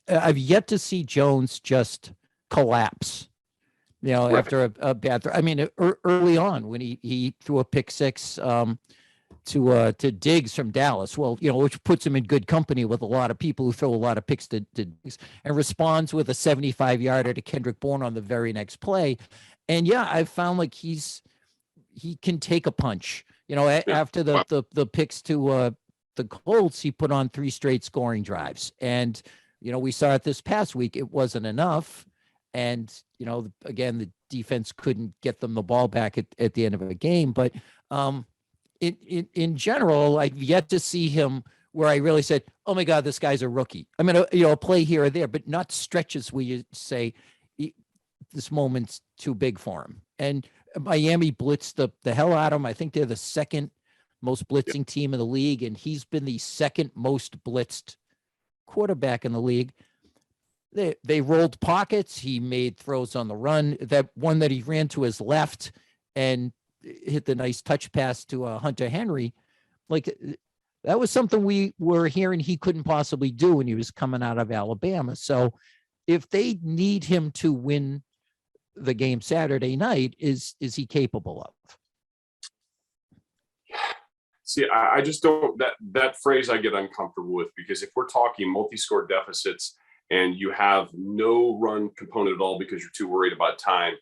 I've yet to see Jones just collapse. Right. After a bad throw. I mean, early on when he threw a pick 6, to Diggs from Dallas. Well, which puts him in good company with a lot of people who throw a lot of picks to Diggs, and responds with a 75-yarder to Kendrick Bourne on the very next play. And yeah, I've found like he can take a punch. After the picks to the Colts, he put on 3 straight scoring drives. And, we saw it this past week. It wasn't enough. And, again, the defense couldn't get them the ball back at the end of a game. But in general, I've yet to see him where I really said, oh, my God, this guy's a rookie. I mean, a play here or there, but not stretches where you say this moment's too big for him. And Miami blitzed the hell out of him. I think they're the second most blitzing team in the league, and he's been the second most blitzed quarterback in the league. They rolled pockets. He made throws on the run. That one that he ran to his left and hit the nice touch pass to Hunter Henry, like that was something we were hearing he couldn't possibly do when he was coming out of Alabama. So if they need him to win the game Saturday night, is he capable of? See, I just don't, that phrase I get uncomfortable with, because if we're talking multi-score deficits and you have no run component at all because you're too worried about time,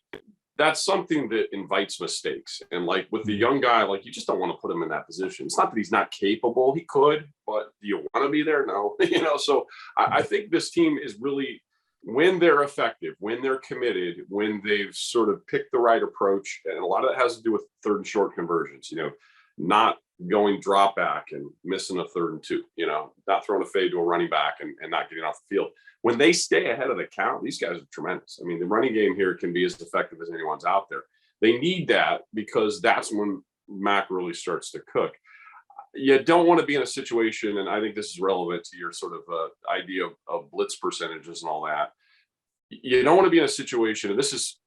that's something that invites mistakes. And like with the young guy, like you just don't want to put him in that position. It's not that he's not capable. He could, but do you want to be there? No. So I think this team is really, when they're effective, when they're committed, when they've sort of picked the right approach, and a lot of that has to do with 3rd and short conversions, not going drop back and missing a 3rd and 2, not throwing a fade to a running back and not getting off the field. When they stay ahead of the count, these guys are tremendous. I mean, the running game here can be as effective as anyone's out there. They need that because that's when Mac really starts to cook. You don't want to be in a situation, and I think this is relevant to your sort of idea of blitz percentages and all that. You don't want to be in a situation, and this is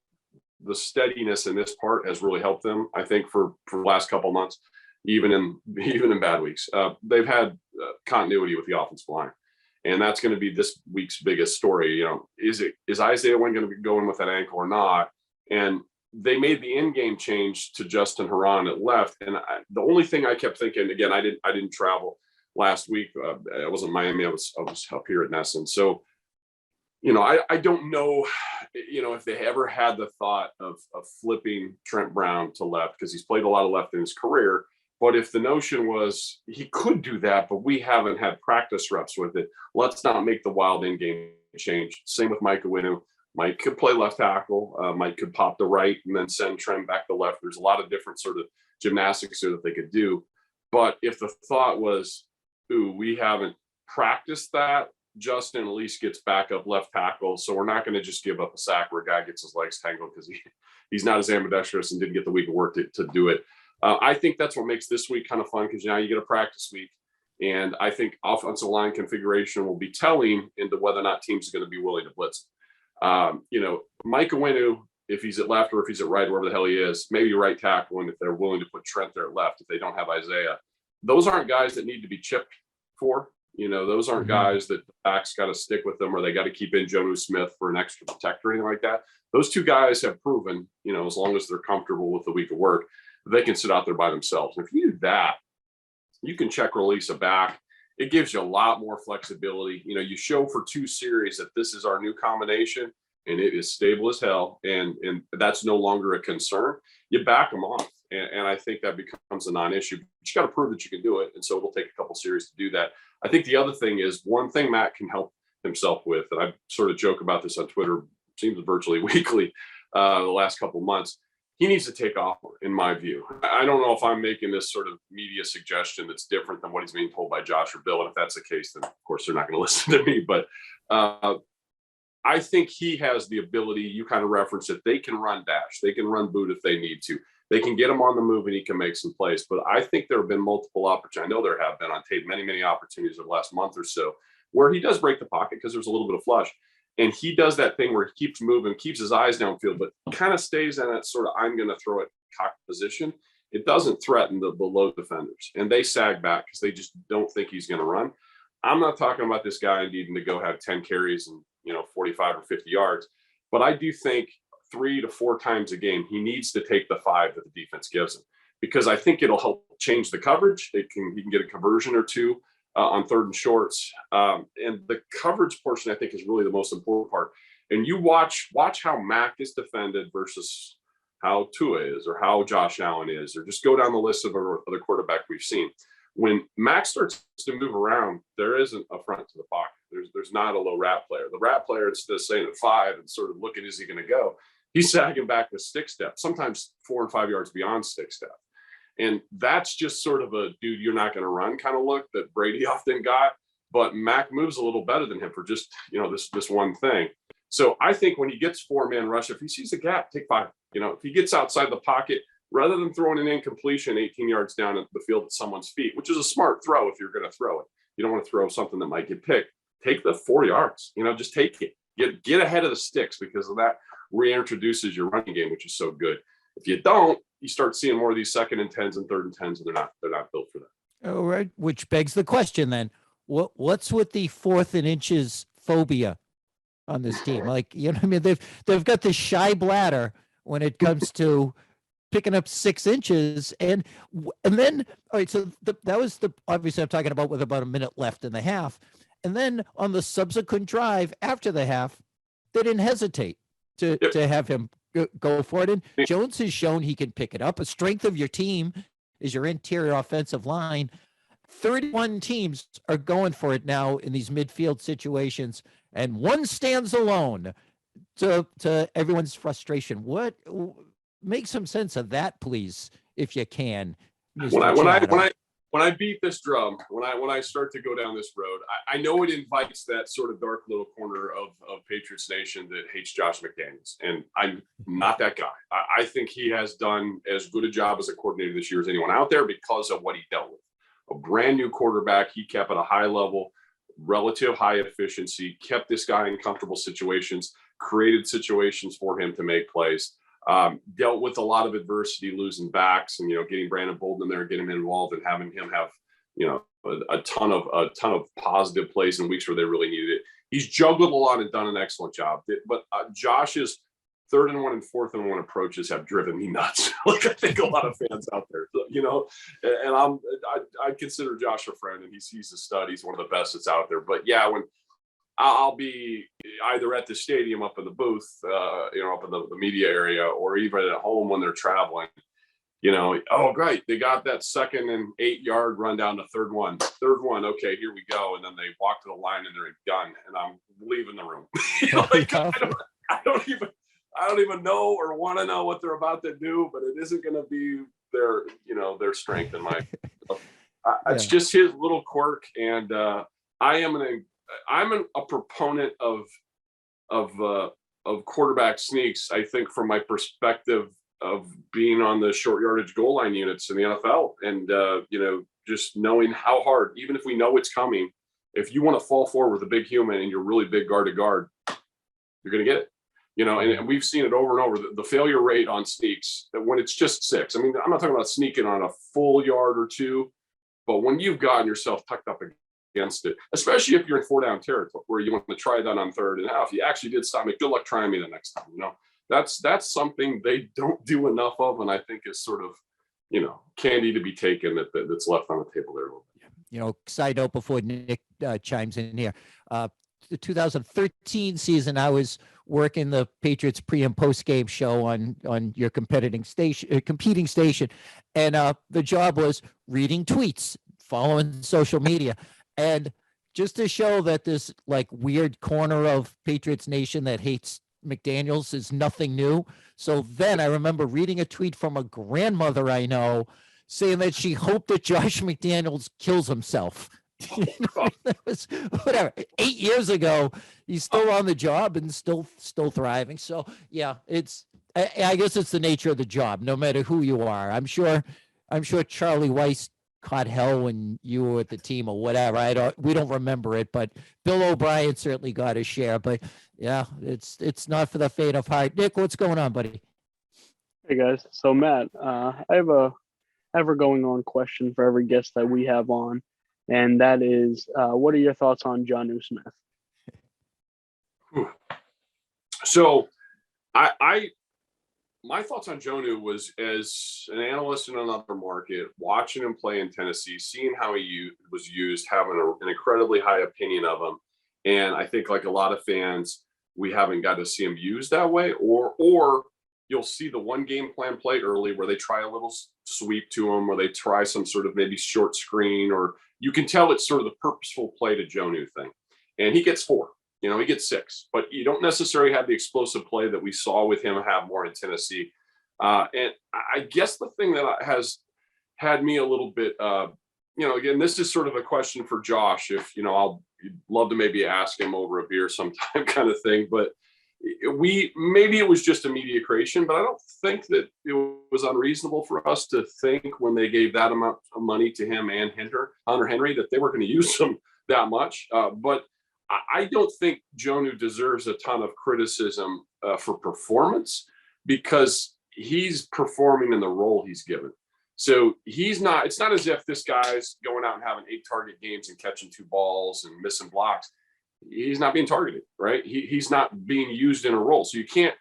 the steadiness in this part has really helped them, I think, for the last couple of months, even in bad weeks. They've had continuity with the offensive line. And that's going to be this week's biggest story. Is Isaiah Wynn going to be going with that ankle or not? And they made the in-game change to Justin Herron at left. And the only thing I kept thinking, again, I didn't travel last week. I was in Miami. I was up here at Nesson. So, I don't know, if they ever had the thought of flipping Trent Brown to left, because he's played a lot of left in his career. But if the notion was he could do that, but we haven't had practice reps with it, let's not make the wild in-game change. Same with Mike Owinu. Mike could play left tackle. Mike could pop to right and then send Trent back to left. There's a lot of different sort of gymnastics there that they could do. But if the thought was, we haven't practiced that, Justin at least gets back up left tackle. So we're not going to just give up a sack where a guy gets his legs tangled because he's not as ambidextrous and didn't get the week of work to do it. I think that's what makes this week kind of fun, because now you get a practice week. And I think offensive line configuration will be telling into whether or not teams are going to be willing to blitz. Mike Owinu, if he's at left or if he's at right, wherever the hell he is, maybe right tackle, and if they're willing to put Trent there at left, if they don't have Isaiah, those aren't guys that need to be chipped for. Those aren't guys that the backs got to stick with them, or they got to keep in Jonnu Smith for an extra protector or anything like that. Those two guys have proven, as long as they're comfortable with the week of work, they can sit out there by themselves. And if you do that, you can check release a back. It gives you a lot more flexibility. You show for 2 series that this is our new combination and it is stable as hell. And that's no longer a concern. You back them off. And I think that becomes a non-issue. But you got to prove that you can do it. And so it'll take a couple series to do that. I think the other thing is, one thing Matt can help himself with, and I sort of joke about this on Twitter, seems virtually weekly the last couple of months, he needs to take off, in my view. I don't know if I'm making this sort of media suggestion that's different than what he's being told by Josh or Bill. And if that's the case, then of course they're not going to listen to me. But I think he has the ability, you kind of referenced it, they can run dash, they can run boot if they need to. They can get him on the move and he can make some plays. But I think there have been multiple opportunities. I know there have been on tape many, many opportunities over the last month or so where he does break the pocket because there's a little bit of flush. And he does that thing where he keeps moving, keeps his eyes downfield, but kind of stays in that sort of I'm going to throw it cocked position. It doesn't threaten the low defenders. And they sag back because they just don't think he's going to run. I'm not talking about this guy needing to go have 10 carries and 45 or 50 yards. But I do think 3 to 4 times a game, he needs to take the 5 that the defense gives him. because I think it'll help change the coverage. He can get a conversion or two on third and shorts. And the coverage portion, I think, is really the most important part. And you watch how Mac is defended versus how Tua is, or how Josh Allen is, or just go down the list of other quarterback we've seen. When Mac starts to move around, there isn't a front to the pocket. There's not a low rat player. The rat player, instead of saying at 5 and sort of looking, is he going to go? He's sagging back with stick step, sometimes 4 and 5 yards beyond stick step. And that's just sort of a dude, you're not going to run kind of look that Brady often got. But Mac moves a little better than him for just, this one thing. So I think when he gets 4-man rush, if he sees a gap, take 5. If he gets outside the pocket, rather than throwing an incompletion 18 yards down at the field at someone's feet, which is a smart throw if you're going to throw it. You don't want to throw something that might get picked. Take the 4 yards. Just take it. Get ahead of the sticks, because of that reintroduces your running game, which is so good. If you don't, you start seeing more of these 2nd and 10s and 3rd and 10s, and they're not built for that. All right, which begs the question then: what's with the 4th and inches phobia on this team? Like, they've got this shy bladder when it comes to picking up 6 inches, and then all right. So that was obviously I'm talking about with about a minute left in the half, and then on the subsequent drive after the half, they didn't hesitate to have him go for it. And Jones has shown he can pick it up. A strength of your team is your interior offensive line. 31 teams are going for it now in these midfield situations, and one stands alone to everyone's frustration. What make some sense of that, please, if you can. When I beat this drum, when I start to go down this road, I know it invites that sort of dark little corner of Patriots Nation that hates Josh McDaniels, and I'm not that guy. I think he has done as good a job as a coordinator this year as anyone out there because of what he dealt with. A brand new quarterback, he kept at a high level, relative high efficiency, kept this guy in comfortable situations, created situations for him to make plays. Dealt with a lot of adversity, losing backs, and getting Brandon Bolden in there, getting him involved, and having him have a ton of positive plays in weeks where they really needed it. He's juggled a lot and done an excellent job. But Josh's 3rd and 1 and 4th and 1 approaches have driven me nuts. Like I think a lot of fans out there, and I consider Josh a friend, and he's a stud. He's one of the best that's out there. But yeah, when I'll be either at the stadium up in the booth, up in the media area, or even at home when they're traveling, oh, great. They got that 2nd and 8 yard run down to 3rd one. Okay, here we go. And then they walk to the line and they're done. And I'm leaving the room. I don't even know or want to know what they're about to do, but it isn't going to be their strength in my, it's just his little quirk. And I'm a proponent of quarterback sneaks. I think from my perspective of being on the short yardage goal line units in the NFL, and just knowing how hard, even if we know it's coming, if you want to fall forward with a big human and you're really big guard to guard, you're going to get it. And we've seen it over and over. The failure rate on sneaks, that when it's just 6. I mean, I'm not talking about sneaking on a full yard or 2, but when you've gotten yourself tucked up against it, especially if you're in 4-down territory where you want to try that on 3rd and out. If you actually did stop me, good luck trying me the next time. That's something they don't do enough of, and I think is sort of candy to be taken that's left on the table there a little bit. Side note before Nick chimes in here, the 2013 season, I was working the Patriots pre and post game show on your competing station, and the job was reading tweets, following social media. And just to show that this like weird corner of Patriots Nation that hates McDaniels is nothing new. So then I remember reading a tweet from a grandmother I know saying that she hoped that Josh McDaniels kills himself. That was whatever 8 years ago. He's still on the job and still thriving. So yeah, I guess it's the nature of the job, no matter who you are. I'm sure Charlie Weiss caught hell when you were with the team or whatever. We don't remember it, but Bill O'Brien certainly got his share. But yeah, it's not for the faint of heart. Nick, what's going on, buddy? Hey guys. So Matt, I have a ever going on question for every guest that we have on, and that is, what are your thoughts on Jonnu Smith? So I my thoughts on Jonu was, as an analyst in another market, watching him play in Tennessee, seeing how he was used, having an incredibly high opinion of him. And I think, like a lot of fans, we haven't got to see him used that way, or you'll see the one game plan play early where they try a little sweep to him, or they try some sort of maybe short screen, or you can tell it's sort of the purposeful play to Jonu thing. And he gets 4. He gets 6, but you don't necessarily have the explosive play that we saw with him have more in Tennessee. And I guess the thing that has had me a little bit, again, this is sort of a question for Josh. If, I'll love to maybe ask him over a beer sometime kind of thing, but maybe it was just a media creation, but I don't think that it was unreasonable for us to think when they gave that amount of money to him and Hunter Henry that they were going to use him that much. But I don't think Jonu deserves a ton of criticism for performance, because he's performing in the role he's given. So it's not as if this guy's going out and having 8 target games and catching 2 balls and missing blocks. He's not being targeted, right? He's not being used in a role. So you can't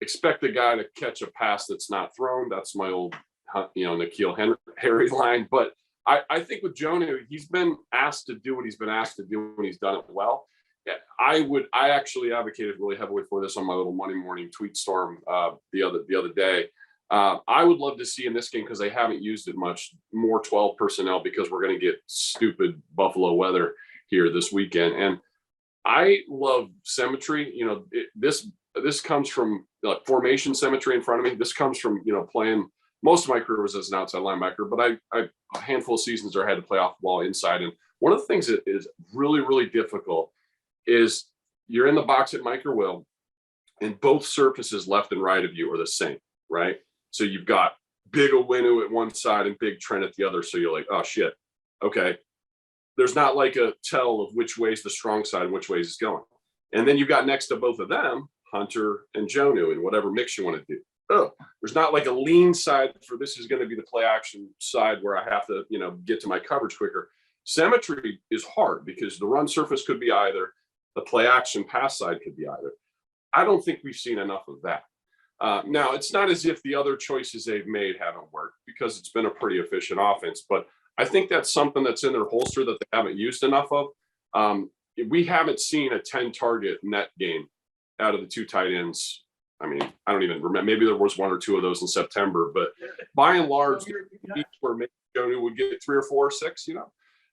expect the guy to catch a pass that's not thrown. That's my old, N'Keal Harry line. But I think with Jonu, he's been asked to do what he's been asked to do, and he's done it well. I actually advocated really heavily for this on my little Monday morning tweet storm the other day. I would love to see in this game, because they haven't used it much, more 12 personnel, because we're going to get stupid Buffalo weather here this weekend. And I love symmetry. This comes from formation symmetry in front of me. This comes from, playing. Most of my career was as an outside linebacker, but I a handful of seasons I had to play off the ball inside. And one of the things that is really, really difficult is you're in the box at Mike or Will, and both surfaces left and right of you are the same, right? So you've got big Owinu at one side and big Trent at the other. So you're like, oh shit, okay. There's not like a tell of which way is the strong side and which way is going. And then you've got next to both of them, Hunter and Jonu, and whatever mix you want to do. Oh, there's not like a lean side for this is going to be the play action side where I have to, get to my coverage quicker. Symmetry is hard because the run surface could be either, the play action pass side could be either. I don't think we've seen enough of that. Now, it's not as if the other choices they've made haven't worked, because it's been a pretty efficient offense, but I think that's something that's in their holster that they haven't used enough of. We haven't seen a 10 target net game out of the 2 tight ends. I mean, I don't even remember. Maybe there was 1 or 2 of those in September, but by and large, where maybe Jonu would get 3 or 4 or 6,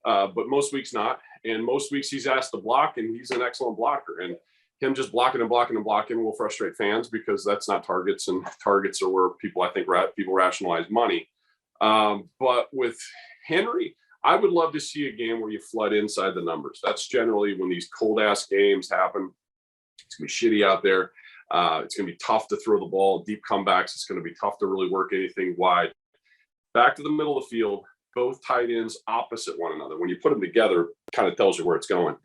but most weeks not. And most weeks he's asked to block, and he's an excellent blocker. And him just blocking and blocking and blocking will frustrate fans, because that's not targets, and targets are where people rationalize money. But with Henry, I would love to see a game where you flood inside the numbers. That's generally when these cold ass games happen. It's gonna be shitty out there. It's gonna be tough to throw the ball, deep comebacks. It's gonna be tough to really work anything wide. Back to the middle of the field, both tight ends opposite one another. When you put them together, it kind of tells you where it's going,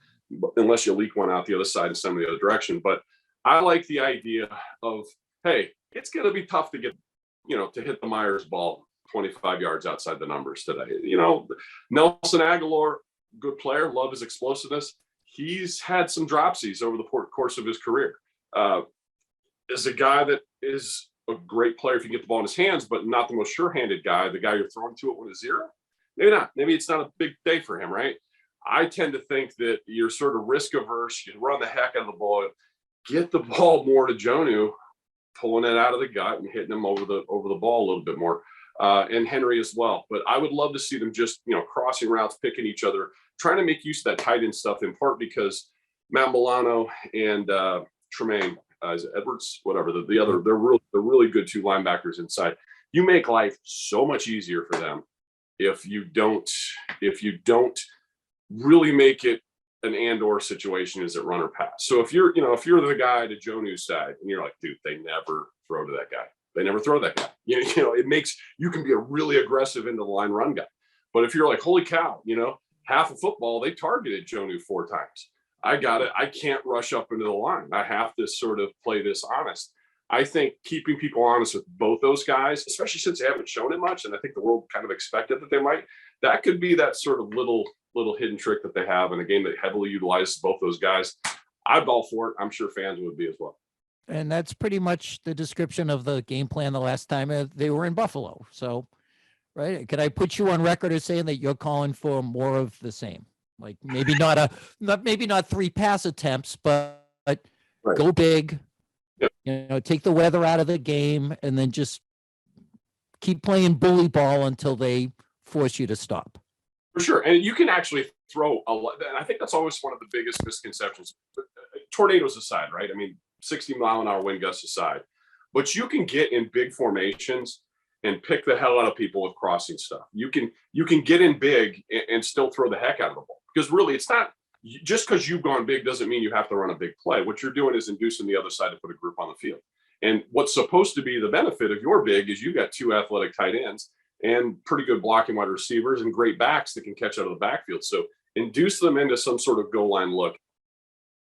unless you leak one out the other side and send them the other direction. But I like the idea of, hey, it's gonna be tough to get, to hit the Myers ball 25 yards outside the numbers today. Nelson Aguilar, good player, love his explosiveness. He's had some dropsies over the course of his career. Is a guy that is a great player if you get the ball in his hands, but not the most sure-handed guy, the guy you're throwing to it with a 0. Maybe not. Maybe it's not a big day for him, right? I tend to think that you're sort of risk averse. You run the heck out of the ball, get the ball more to Jonu, pulling it out of the gut and hitting him over the ball a little bit more. And Henry as well. But I would love to see them just, crossing routes, picking each other, trying to make use of that tight end stuff, in part because Matt Milano and Tremaine, is it Edwards, whatever, the other, they're really good 2 linebackers inside. You make life so much easier for them if you don't really make it an and/or situation. Is it run or pass? So if you're the guy to Jonu's side and you're like, dude, they never throw to that guy. They never throw that guy. It makes you can be a really aggressive into the line run guy. But if you're like, holy cow, half of football, they targeted Jonu 4 times. I got it. I can't rush up into the line. I have to sort of play this honest. I think keeping people honest with both those guys, especially since they haven't shown it much, and I think the world kind of expected that they might, that could be that sort of little hidden trick that they have in a game that heavily utilizes both those guys. I'd all for it. I'm sure fans would be as well. And that's pretty much the description of the game plan the last time they were in Buffalo. So, right. Could I put you on record as saying that you're calling for more of the same? Like maybe not 3 pass attempts, but Right. go big, Yep. take the weather out of the game and then just keep playing bully ball until they force you to stop. For sure. And you can actually throw a lot. And I think that's always one of the biggest misconceptions. Tornadoes aside, right? I mean, 60-mile-an-hour wind gusts aside. But you can get in big formations and pick the hell out of people with crossing stuff. You can get in big and still throw the heck out of the ball. Because really, it's not just because you've gone big doesn't mean you have to run a big play. What you're doing is inducing the other side to put a group on the field. And what's supposed to be the benefit of your big is you got 2 athletic tight ends and pretty good blocking wide receivers and great backs that can catch out of the backfield. So induce them into some sort of goal line look.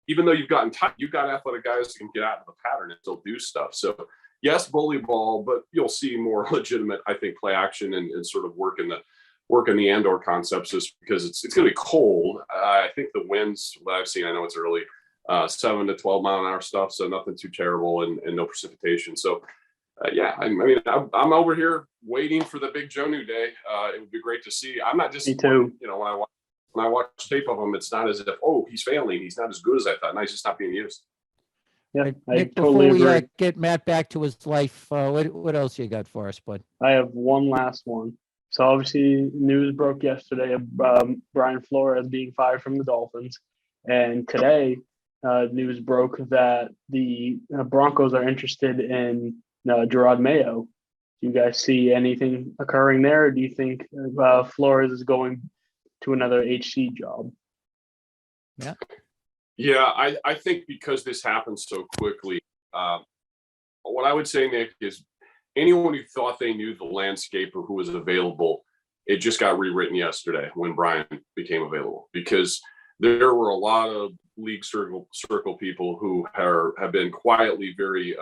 Even though you've got athletic guys that can get out of the pattern and still do stuff. So yes, bully ball, but you'll see more legitimate, I think, play action and sort of work in the and/or concepts just because it's going to be cold. I think the winds that I've seen, I know it's early, 7 to 12 mile an hour stuff, so nothing too terrible and no precipitation. So I'm over here waiting for the big Jonah day. It would be great to see. I'm not just, Me too. When I watch tape of him, it's not as if, oh, he's failing. He's not as good as I thought. No, he's just not being used. Yeah, I Nick, totally before we agree. get Matt back to his life, what else you got for us, bud? I have one last one. So obviously news broke yesterday of Brian Flores being fired from the Dolphins. And today news broke that the Broncos are interested in Gerard Mayo. Do you guys see anything occurring there? Or do you think Flores is going to another HC job? Yeah, I think because this happened so quickly, what I would say, Nick, is anyone who thought they knew the landscape of who was available, it just got rewritten yesterday when Brian became available, because there were a lot of league circle people who have been quietly very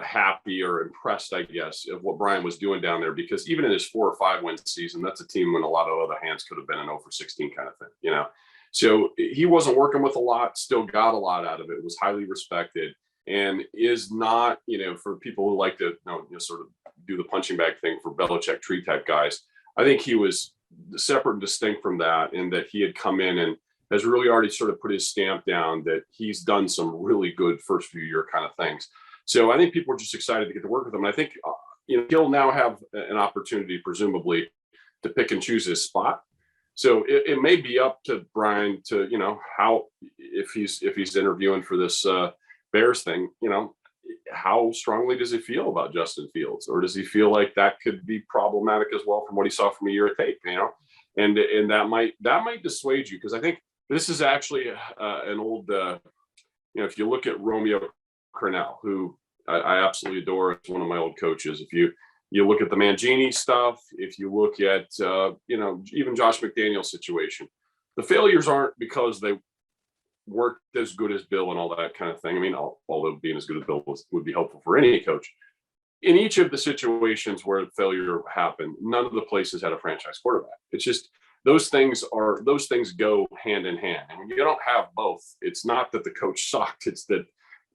happy or impressed, I guess, of what Brian was doing down there, because even in his 4 or 5 win season, that's a team when a lot of other hands could have been an 0-16 kind of thing, So he wasn't working with a lot, still got a lot out of it, was highly respected, and is not, for people who like to sort of do the punching bag thing for Belichick tree type guys. I think he was separate and distinct from that, in that he had come in and has really already sort of put his stamp down that he's done some really good first few year kind of things. So I think people are just excited to get to work with him. And I think he'll now have an opportunity, presumably, to pick and choose his spot. So it may be up to Brian to, how, if he's interviewing for this Bears thing, how strongly does he feel about Justin Fields, or does he feel like that could be problematic as well from what he saw from a year of tape, and that might dissuade you, because I think this is actually an old, if you look at Romeo Cornell, who I absolutely adore, it's one of my old coaches. If you look at the Mangini stuff, if you look at, even Josh McDaniel's situation, the failures aren't because they weren't as good as Bill and all that kind of thing. I mean, although being as good as Bill would be helpful for any coach. In each of the situations where failure happened, none of the places had a franchise quarterback. It's just those things go hand in hand. And when you don't have both, it's not that the coach sucked. It's that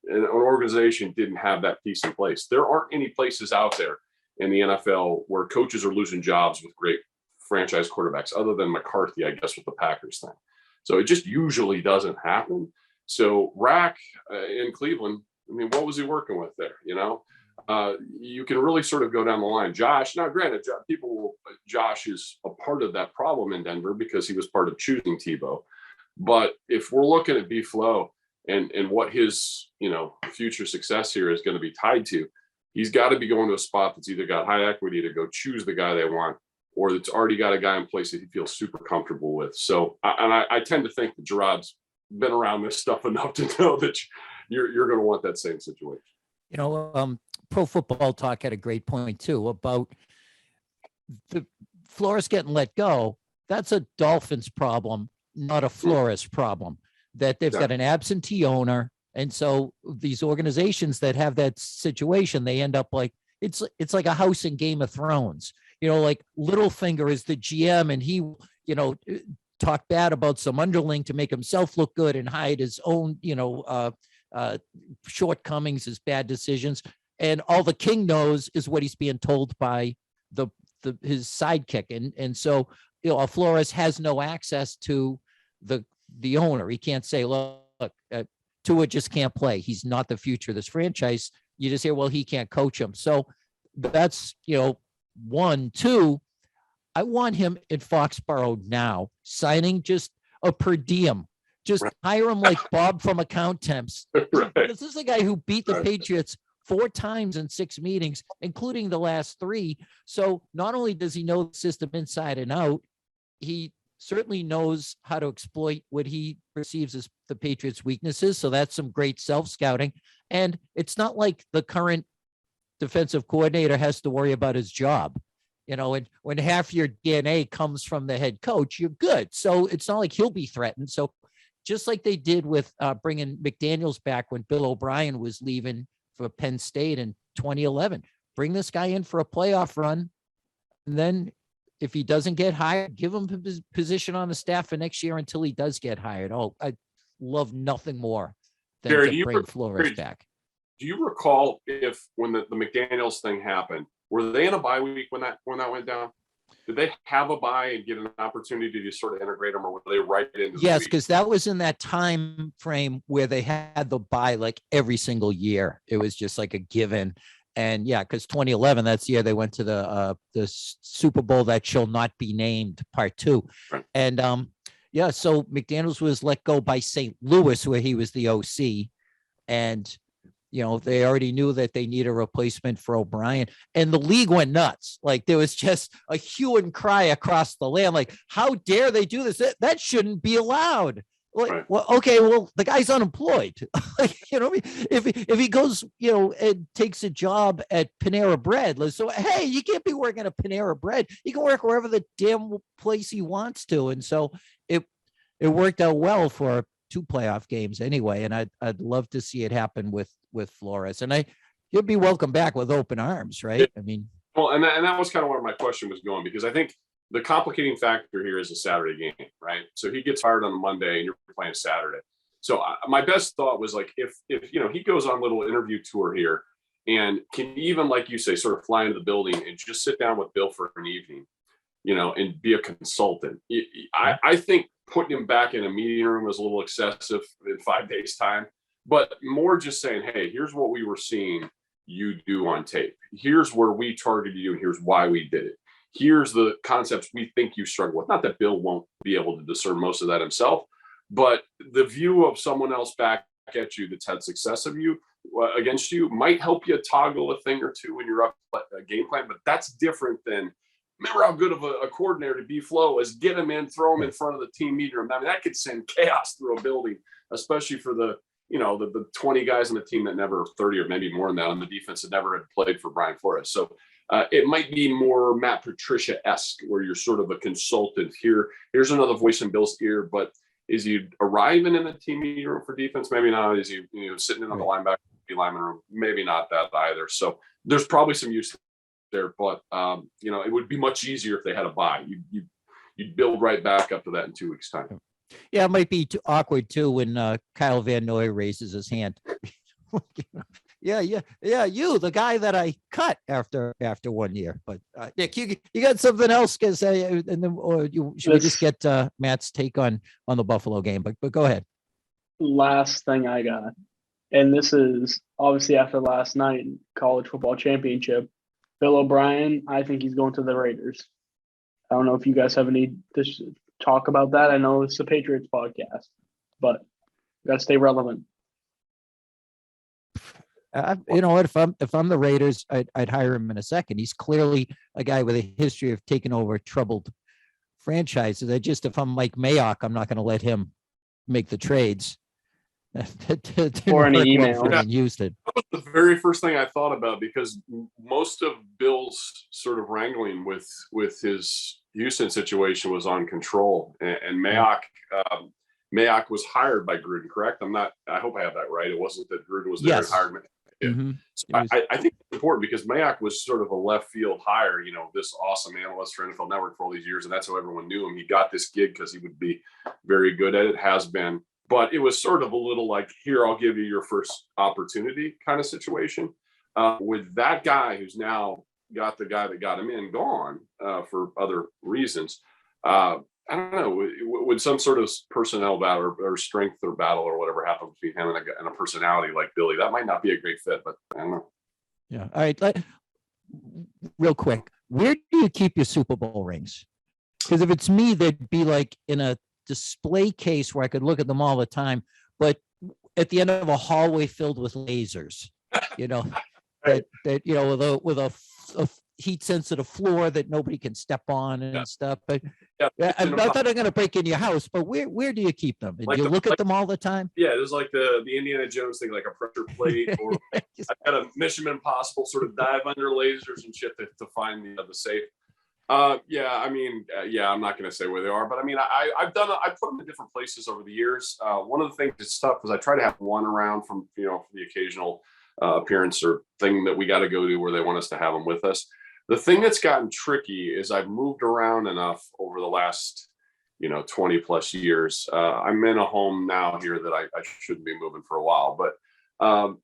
an organization didn't have that piece in place. There aren't any places out there in the NFL where coaches are losing jobs with great franchise quarterbacks, other than McCarthy, I guess, with the Packers thing. So it just usually doesn't happen. So Rack in Cleveland, I mean, what was he working with there? You can really sort of go down the line. Josh, now granted, Josh is a part of that problem in Denver because he was part of choosing Tebow. But if we're looking at B-Flow and what his, future success here is going to be tied to, he's got to be going to a spot that's either got high equity to go choose the guy they want, or that's already got a guy in place that he feels super comfortable with. So, I tend to think that Gerard's been around this stuff enough to know that you're going to want that same situation. Pro Football Talk had a great point too about the Flores getting let go. That's a Dolphins problem, not a Flores problem. That they've got an absentee owner, and so these organizations that have that situation, they end up like it's like a house in Game of Thrones. Like Littlefinger is the GM, and he, talk bad about some underling to make himself look good and hide his own, shortcomings, his bad decisions, and all the king knows is what he's being told by his sidekick, and so Flores has no access to the owner. He can't say, look, Tua just can't play. He's not the future of this franchise. You just hear, well, he can't coach him. So that's, one. Two, I want him in Foxborough now, signing just a per diem. Just hire him like Bob from Account Temps. Right. This is the guy who beat the Patriots 4 times in 6 meetings, including the last 3. So not only does he know the system inside and out, he certainly knows how to exploit what he perceives as the Patriots' weaknesses. So that's some great self-scouting. And it's not like the current defensive coordinator has to worry about his job. And when half your DNA comes from the head coach, you're good. So it's not like he'll be threatened. So just like they did with bringing McDaniels back when Bill O'Brien was leaving for Penn State in 2011, bring this guy in for a playoff run. And then if he doesn't get hired, give him his position on the staff for next year until he does get hired. Oh, I love nothing more than to bring Flores back. Do you recall when the McDaniels thing happened, were they in a bye week when that went down? Did they have a bye and get an opportunity to sort of integrate them, or were they right into? Yes, because that was in that time frame where they had the bye like every single year. It was just like a given. And yeah, because 2011, that's the year they went to the Super Bowl that shall not be named, part 2. Right. And so McDaniels was let go by St. Louis, where he was the OC, and they already knew that they need a replacement for O'Brien, and the league went nuts. Like there was just a hue and cry across the land. Like, how dare they do this? That shouldn't be allowed. Like, right. Well, okay, well, the guy's unemployed. If he goes, and takes a job at Panera Bread, so hey, you can't be working at Panera Bread. You can work wherever the damn place he wants to. And so it worked out well for 2 playoff games anyway. And I'd love to see it happen with Flores, and he'll be welcome back with open arms, right? I mean, well, and that was kind of where my question was going, because I think the complicating factor here is a Saturday game, right? So he gets hired on a Monday and you're playing Saturday. So my best thought was like, if he goes on a little interview tour here and can even, like you say, sort of fly into the building and just sit down with Bill for an evening, and be a consultant. I think putting him back in a meeting room was a little excessive in 5 days' time, but more just saying, hey, here's what we were seeing you do on tape. Here's where we targeted you, and here's why we did it. Here's the concepts we think you struggle with. Not that Bill won't be able to discern most of that himself, but the view of someone else back at you that's had success against you might help you toggle a thing or two when you're up a game plan. But that's different than, remember how good of a coordinator to be Flo is, get him in, throw him in front of the team meeting room. I mean, that could send chaos through a building, especially for the 20 guys on the team that never, 30 or maybe more than that on the defense, that never had played for Brian Flores. So it might be more Matt Patricia-esque, where you're sort of a consultant here. Here's another voice in Bill's ear, but is he arriving in the team meeting room for defense? Maybe not. Is he sitting in on the lineman room? Maybe not that either. So there's probably some use there, but it would be much easier if they had a bye. You'd build right back up to that in 2 weeks' time. Yeah, it might be too awkward too when Kyle Van Noy raises his hand. Yeah, you, the guy that I cut after 1 year. But Nick, you got something else to say, and then should we just get Matt's take on the Buffalo game? But go ahead. Last thing I got, and this is obviously after last night, college football championship. Bill O'Brien, I think he's going to the Raiders. I don't know if you guys have any to talk about that. I know it's the Patriots podcast, but you got to stay relevant. You know what? If I'm the Raiders, I'd hire him in a second. He's clearly a guy with a history of taking over troubled franchises. If I'm Mike Mayock, I'm not going to let him make the trades. Or any email. In Houston. That was the very first thing I thought about, because most of Bill's sort of wrangling with his Houston situation was on control, and Mayock was hired by Gruden, correct? I hope I have that right. It wasn't that Gruden was there and hired Mayock. Mm-hmm. So I think it's important, because Mayock was sort of a left field hire, this awesome analyst for NFL Network for all these years, and that's how everyone knew him. He got this gig because he would be very good at it, has been. but it was sort of a little like, here, I'll give you your first opportunity kind of situation. With that guy who's now got the guy that got him in gone for other reasons. I don't know, would some sort of personnel battle or strength or battle or whatever happen between him and a personality like Billy, that might not be a great fit, but I don't know. Yeah. All right. Real quick, where do you keep your Super Bowl rings? Because if it's me, they'd be like in a display case where I could look at them all the time, but at the end of a hallway filled with lasers, that with a heat sensitive floor that nobody can step on and stuff. But I'm not that I'm going to break in your house, but where do you keep them? And you look at them all the time? Yeah, there's like the Indiana Jones thing, like a pressure plate, or I've got a Mission Impossible sort of dive under lasers and shit to find the safe. I'm not going to say where they are, but I mean, I put them in different places over the years. One of the things that's tough is I try to have one around for the occasional appearance or thing that we got to go to where they want us to have them with us. The thing that's gotten tricky is I've moved around enough over the last, 20 plus years. I'm in a home now here that I shouldn't be moving for a while, but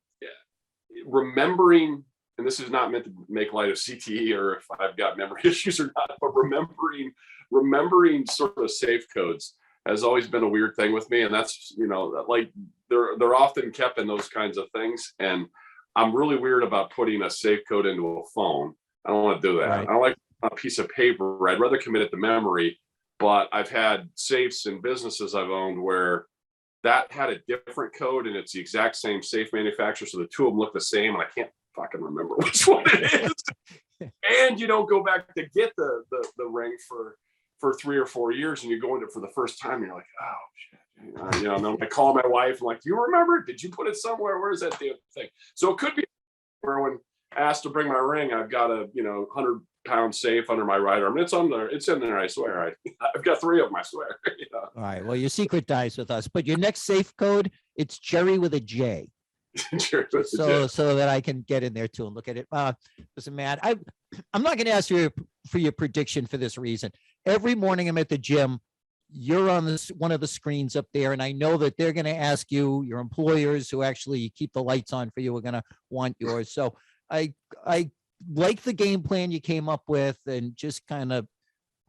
remembering, and this is not meant to make light of CTE or if I've got memory issues or not, but remembering sort of safe codes has always been a weird thing with me. And that's, like they're often kept in those kinds of things. And I'm really weird about putting a safe code into a phone. I don't want to do that. Right. I don't like a piece of paper. I'd rather commit it to memory, but I've had safes in businesses I've owned where that had a different code and it's the exact same safe manufacturer. So the two of them look the same and I can't fucking remember which one it is. And you don't go back to get the ring for 3 or 4 years and you go into it for the first time and you're like, oh shit. And then I call my wife, I'm like, do you remember? Did you put it somewhere? Where's that damn thing? So it could be where when asked to bring my ring, I've got a 100-pound safe under my right arm. It's in there, I swear. I've got 3 of them, I swear. All right. Well, your secret dies with us, but your next safe code, it's Jerry with a J. So that I can get in there too and look at it. Listen, man, I'm not going to ask you for your prediction for this reason. Every morning I'm at the gym. You're on one of the screens up there, and I know that they're going to ask you, your employers who actually keep the lights on for you are going to want yours. So I like the game plan you came up with and just kind of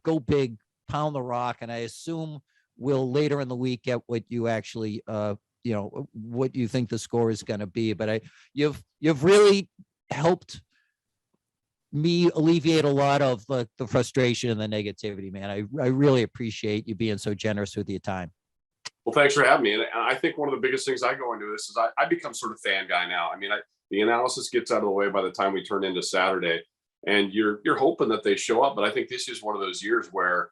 go big, pound the rock. And I assume we'll later in the week get what you actually, what you think the score is going to be. But you've really helped me alleviate a lot of the frustration and the negativity, man. I really appreciate you being so generous with your time. Well, thanks for having me. And I think one of the biggest things I go into this is I become sort of fan guy now. I mean, the analysis gets out of the way by the time we turn into Saturday, and you're hoping that they show up. But I think this is one of those years where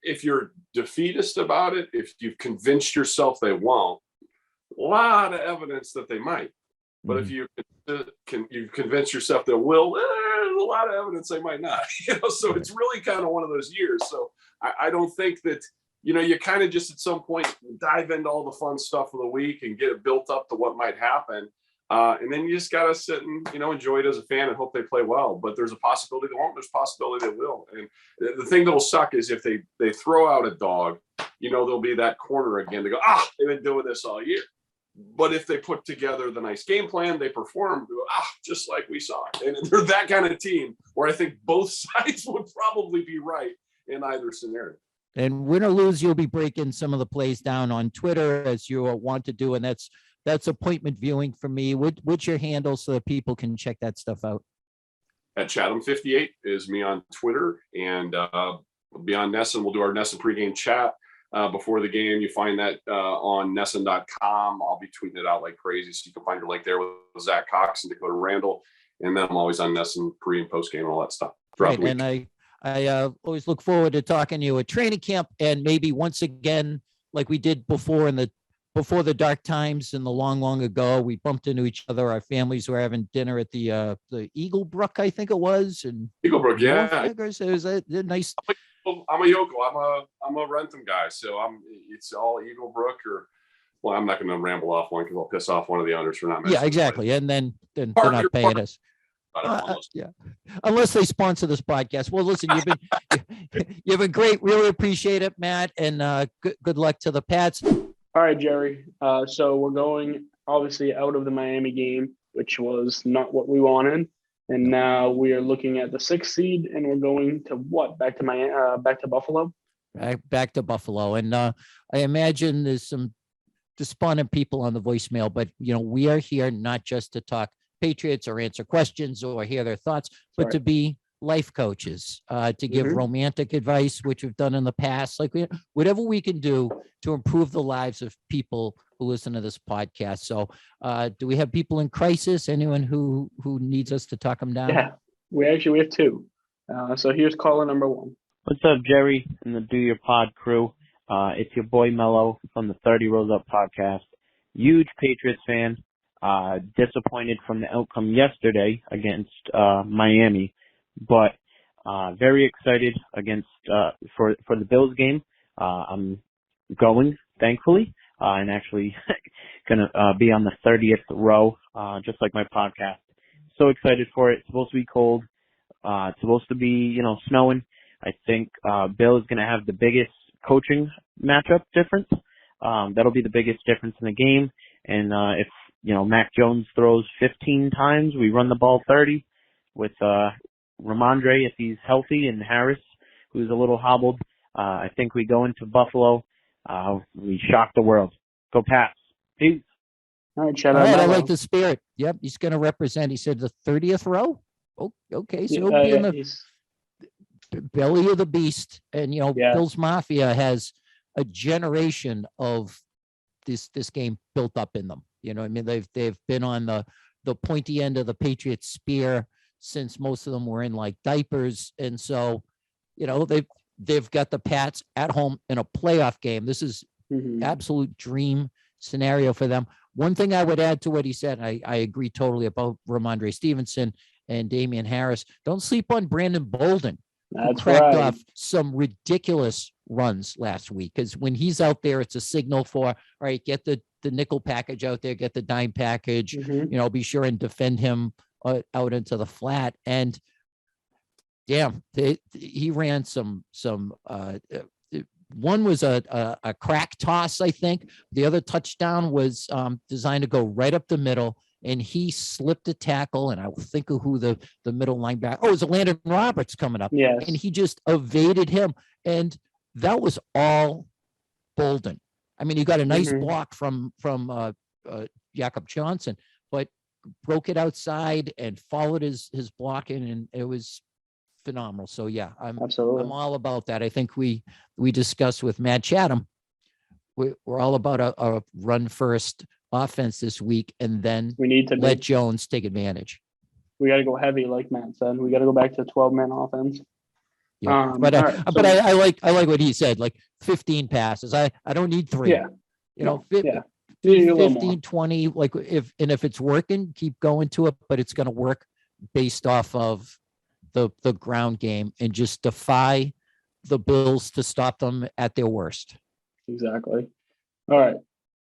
if you're defeatist about it, if you've convinced yourself they won't, a lot of evidence that they might. But if you convince yourself they will, there's a lot of evidence they might not. So it's really kind of one of those years. So I don't think that, you kind of just at some point dive into all the fun stuff of the week and get it built up to what might happen. And then you just got to sit and, enjoy it as a fan and hope they play well. But there's a possibility they won't. There's a possibility they will. And the thing that will suck is if they throw out a dog, there'll be that corner again. They go, they've been doing this all year. But if they put together the nice game plan, they perform, just like we saw. And they're that kind of team where I think both sides would probably be right in either scenario. And win or lose, you'll be breaking some of the plays down on Twitter as you want to do. And that's appointment viewing for me. What's your handle so that people can check that stuff out? At Chatham 58 is me on Twitter, and we'll be on Nesson. We'll do our Nesson pregame chat before the game. You find that on Nesson.com. I'll be tweeting it out like crazy, so you can find your link there with Zach Cox and Dakota Randall. And then I'm always on Nesson pre and post game and all that stuff. Right, and I always look forward to talking to you at training camp, and maybe once again, like we did before before the dark times in the long ago, we bumped into each other. Our families were having dinner at the Eagle Brook, I think it was. And Eagle Brook, yeah. It was a nice. I'm a Yoko. I'm a Rentham guy, so it's all Eagle Brook or. Well, I'm not going to ramble off one because I'll piss off one of the owners for not mentioning. Yeah, exactly. And then they're not paying us. Yeah, unless they sponsor this podcast. Well, listen, you've been great. Really appreciate it, Matt, and good luck to the Pats. All right, Jerry. So we're going obviously out of the Miami game, which was not what we wanted. And now we are looking at the 6th seed, and we're going to what? Back to Miami, back to Buffalo. Back to Buffalo. And I imagine there's some despondent people on the voicemail, but we are here not just to talk Patriots or answer questions or hear their thoughts, but to be life coaches, to give romantic advice, which we've done in the past, like whatever we can do to improve the lives of people who listen to this podcast. So do we have people in crisis? Anyone who needs us to talk them down? Yeah, we have 2. So here's caller number 1. What's up, Jerry and the Do Your Pod crew? It's your boy Mello from the 30 Rows Up podcast. Huge Patriots fan. Disappointed from the outcome yesterday against Miami, but very excited against for the Bills game. I'm going, thankfully, and actually gonna be on the 30th row, just like my podcast. So excited for it. It's supposed to be cold. It's supposed to be snowing. I think Bill is gonna have the biggest coaching matchup difference. That'll be the biggest difference in the game. And if Mac Jones throws 15 times, we run the ball 30 with Ramondre if he's healthy, and Harris, who's a little hobbled. I think we go into Buffalo. We shock the world. Go Pats. Peace. All right, I like the spirit. Yep, he's going to represent. He said the 30th row. Oh, okay, so he'll be in the belly of the beast. And Bill's Mafia has a generation of this game built up in them. I mean, they've been on the pointy end of the Patriots spear since most of them were in like diapers. And so, they've got the Pats at home in a playoff game. This is absolute dream scenario for them. One thing I would add to what he said, I agree totally about Ramondre Stevenson and Damian Harris. Don't sleep on Brandon Bolden. Who cracked off some ridiculous runs last week, because when he's out there, it's a signal for, all right, get the nickel package out there, get the dime package, be sure and defend him out into the flat. And damn, he ran some one was a crack toss, I think. The other touchdown was designed to go right up the middle, and he slipped a tackle, and I will think of who the middle linebacker. Oh, it was Landon Roberts coming up. Yes. And he just evaded him. And that was all Bolden. I mean, he got a nice block from Jakob Johnson, but broke it outside and followed his blocking, and it was phenomenal. So yeah, I'm all about that. I think we discussed with Matt Chatham, we're all about a run first offense this week, and then we need to let Jones take advantage. We got to go heavy, like Matt said. We got to go back to 12-man offense. Yeah, I like what he said, like 15 passes. I don't need 3. Yeah. 15, 20, like if it's working, keep going to it, but it's going to work based off of the ground game, and just defy the Bills to stop them at their worst. Exactly. All right.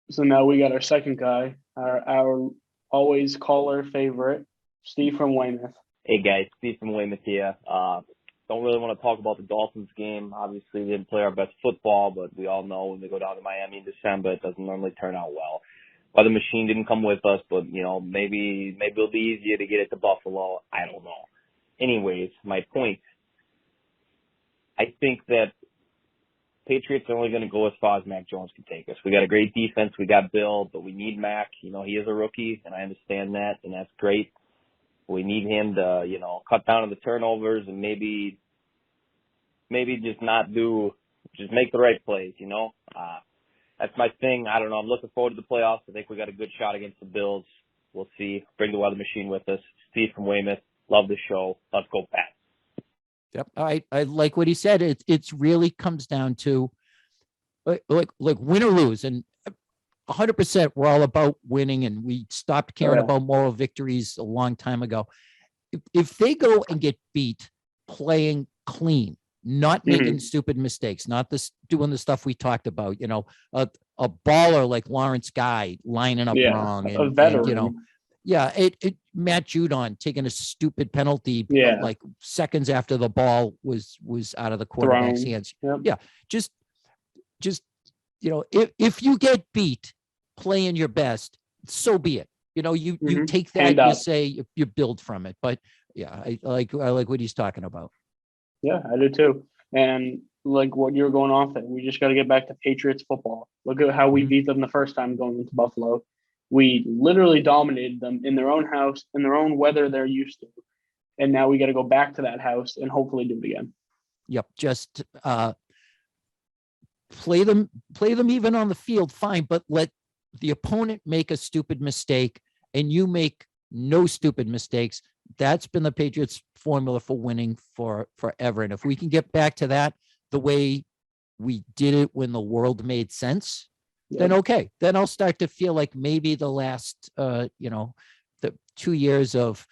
So now we got our second guy, our always caller favorite, Steve from Weymouth. Hey guys, Steve from Weymouth here. Don't really want to talk about the Dolphins game. Obviously, we didn't play our best football, but we all know when we go down to Miami in December, it doesn't normally turn out well. Weather machine didn't come with us, but maybe it'll be easier to get it to Buffalo. I don't know. Anyways, my point. I think that Patriots are only going to go as far as Mac Jones can take us. We got a great defense. We got Bill, but we need Mac. He is a rookie, and I understand that, and that's great. We need him to, cut down on the turnovers and maybe just just make the right plays, That's my thing. I don't know. I'm looking forward to the playoffs. I think we got a good shot against the Bills. We'll see. Bring the weather machine with us. Steve from Weymouth. Love the show. Let's go Pats. Yep. I like what he said. It's really comes down to like win or lose, and 100% we're all about winning, and we stopped caring about moral victories a long time ago. If they go and get beat playing clean, not making stupid mistakes, not doing the stuff we talked about, a baller like Lawrence Guy lining up wrong, and, a veteran. And, Matt Judon taking a stupid penalty like seconds after the ball was out of the quarterback's hands. Yep. Yeah, just if you get beat playing your best, so be it. You Mhm. take that, Hand you up. say you build from it. But yeah, I like what he's talking about. Yeah, I do too. And like what you're going off at, we just got to get back to Patriots football. Look at how we Mhm. beat them the first time going into Buffalo. We literally dominated them in their own house, in their own weather they're used to. And now we got to go back to that house and hopefully do it again. Yep. Just play them even on the field, fine, but let the opponent make a stupid mistake and you make no stupid mistakes. That's been the Patriots formula for winning for forever. And if we can get back to that, the way we did it when the world made sense, then okay. Then I'll start to feel like maybe the last, the 2 years of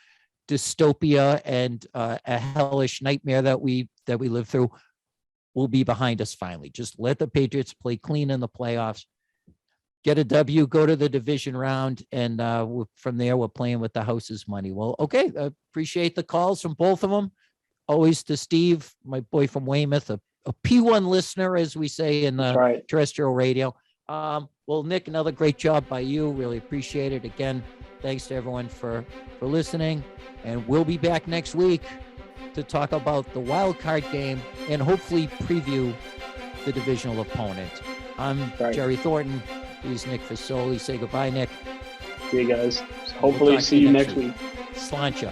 dystopia and a hellish nightmare that we lived through will be behind us finally. Just let the Patriots play clean in the playoffs, get a W, go to the division round, and from there we're playing with the house's money. Well, okay, appreciate the calls from both of them. Always to Steve, my boy from Weymouth, a P1 listener, as we say in That's the right. terrestrial radio. Well, Nick, another great job by you. Really appreciate it. Again, thanks to everyone for listening, and we'll be back next week to talk about the wild card game and hopefully preview the divisional opponent. I'm Right. Jerry Thornton. He's Nick Fasoli. Say goodbye, Nick. See you guys. We'll Hopefully talk to see you next week. Slancha.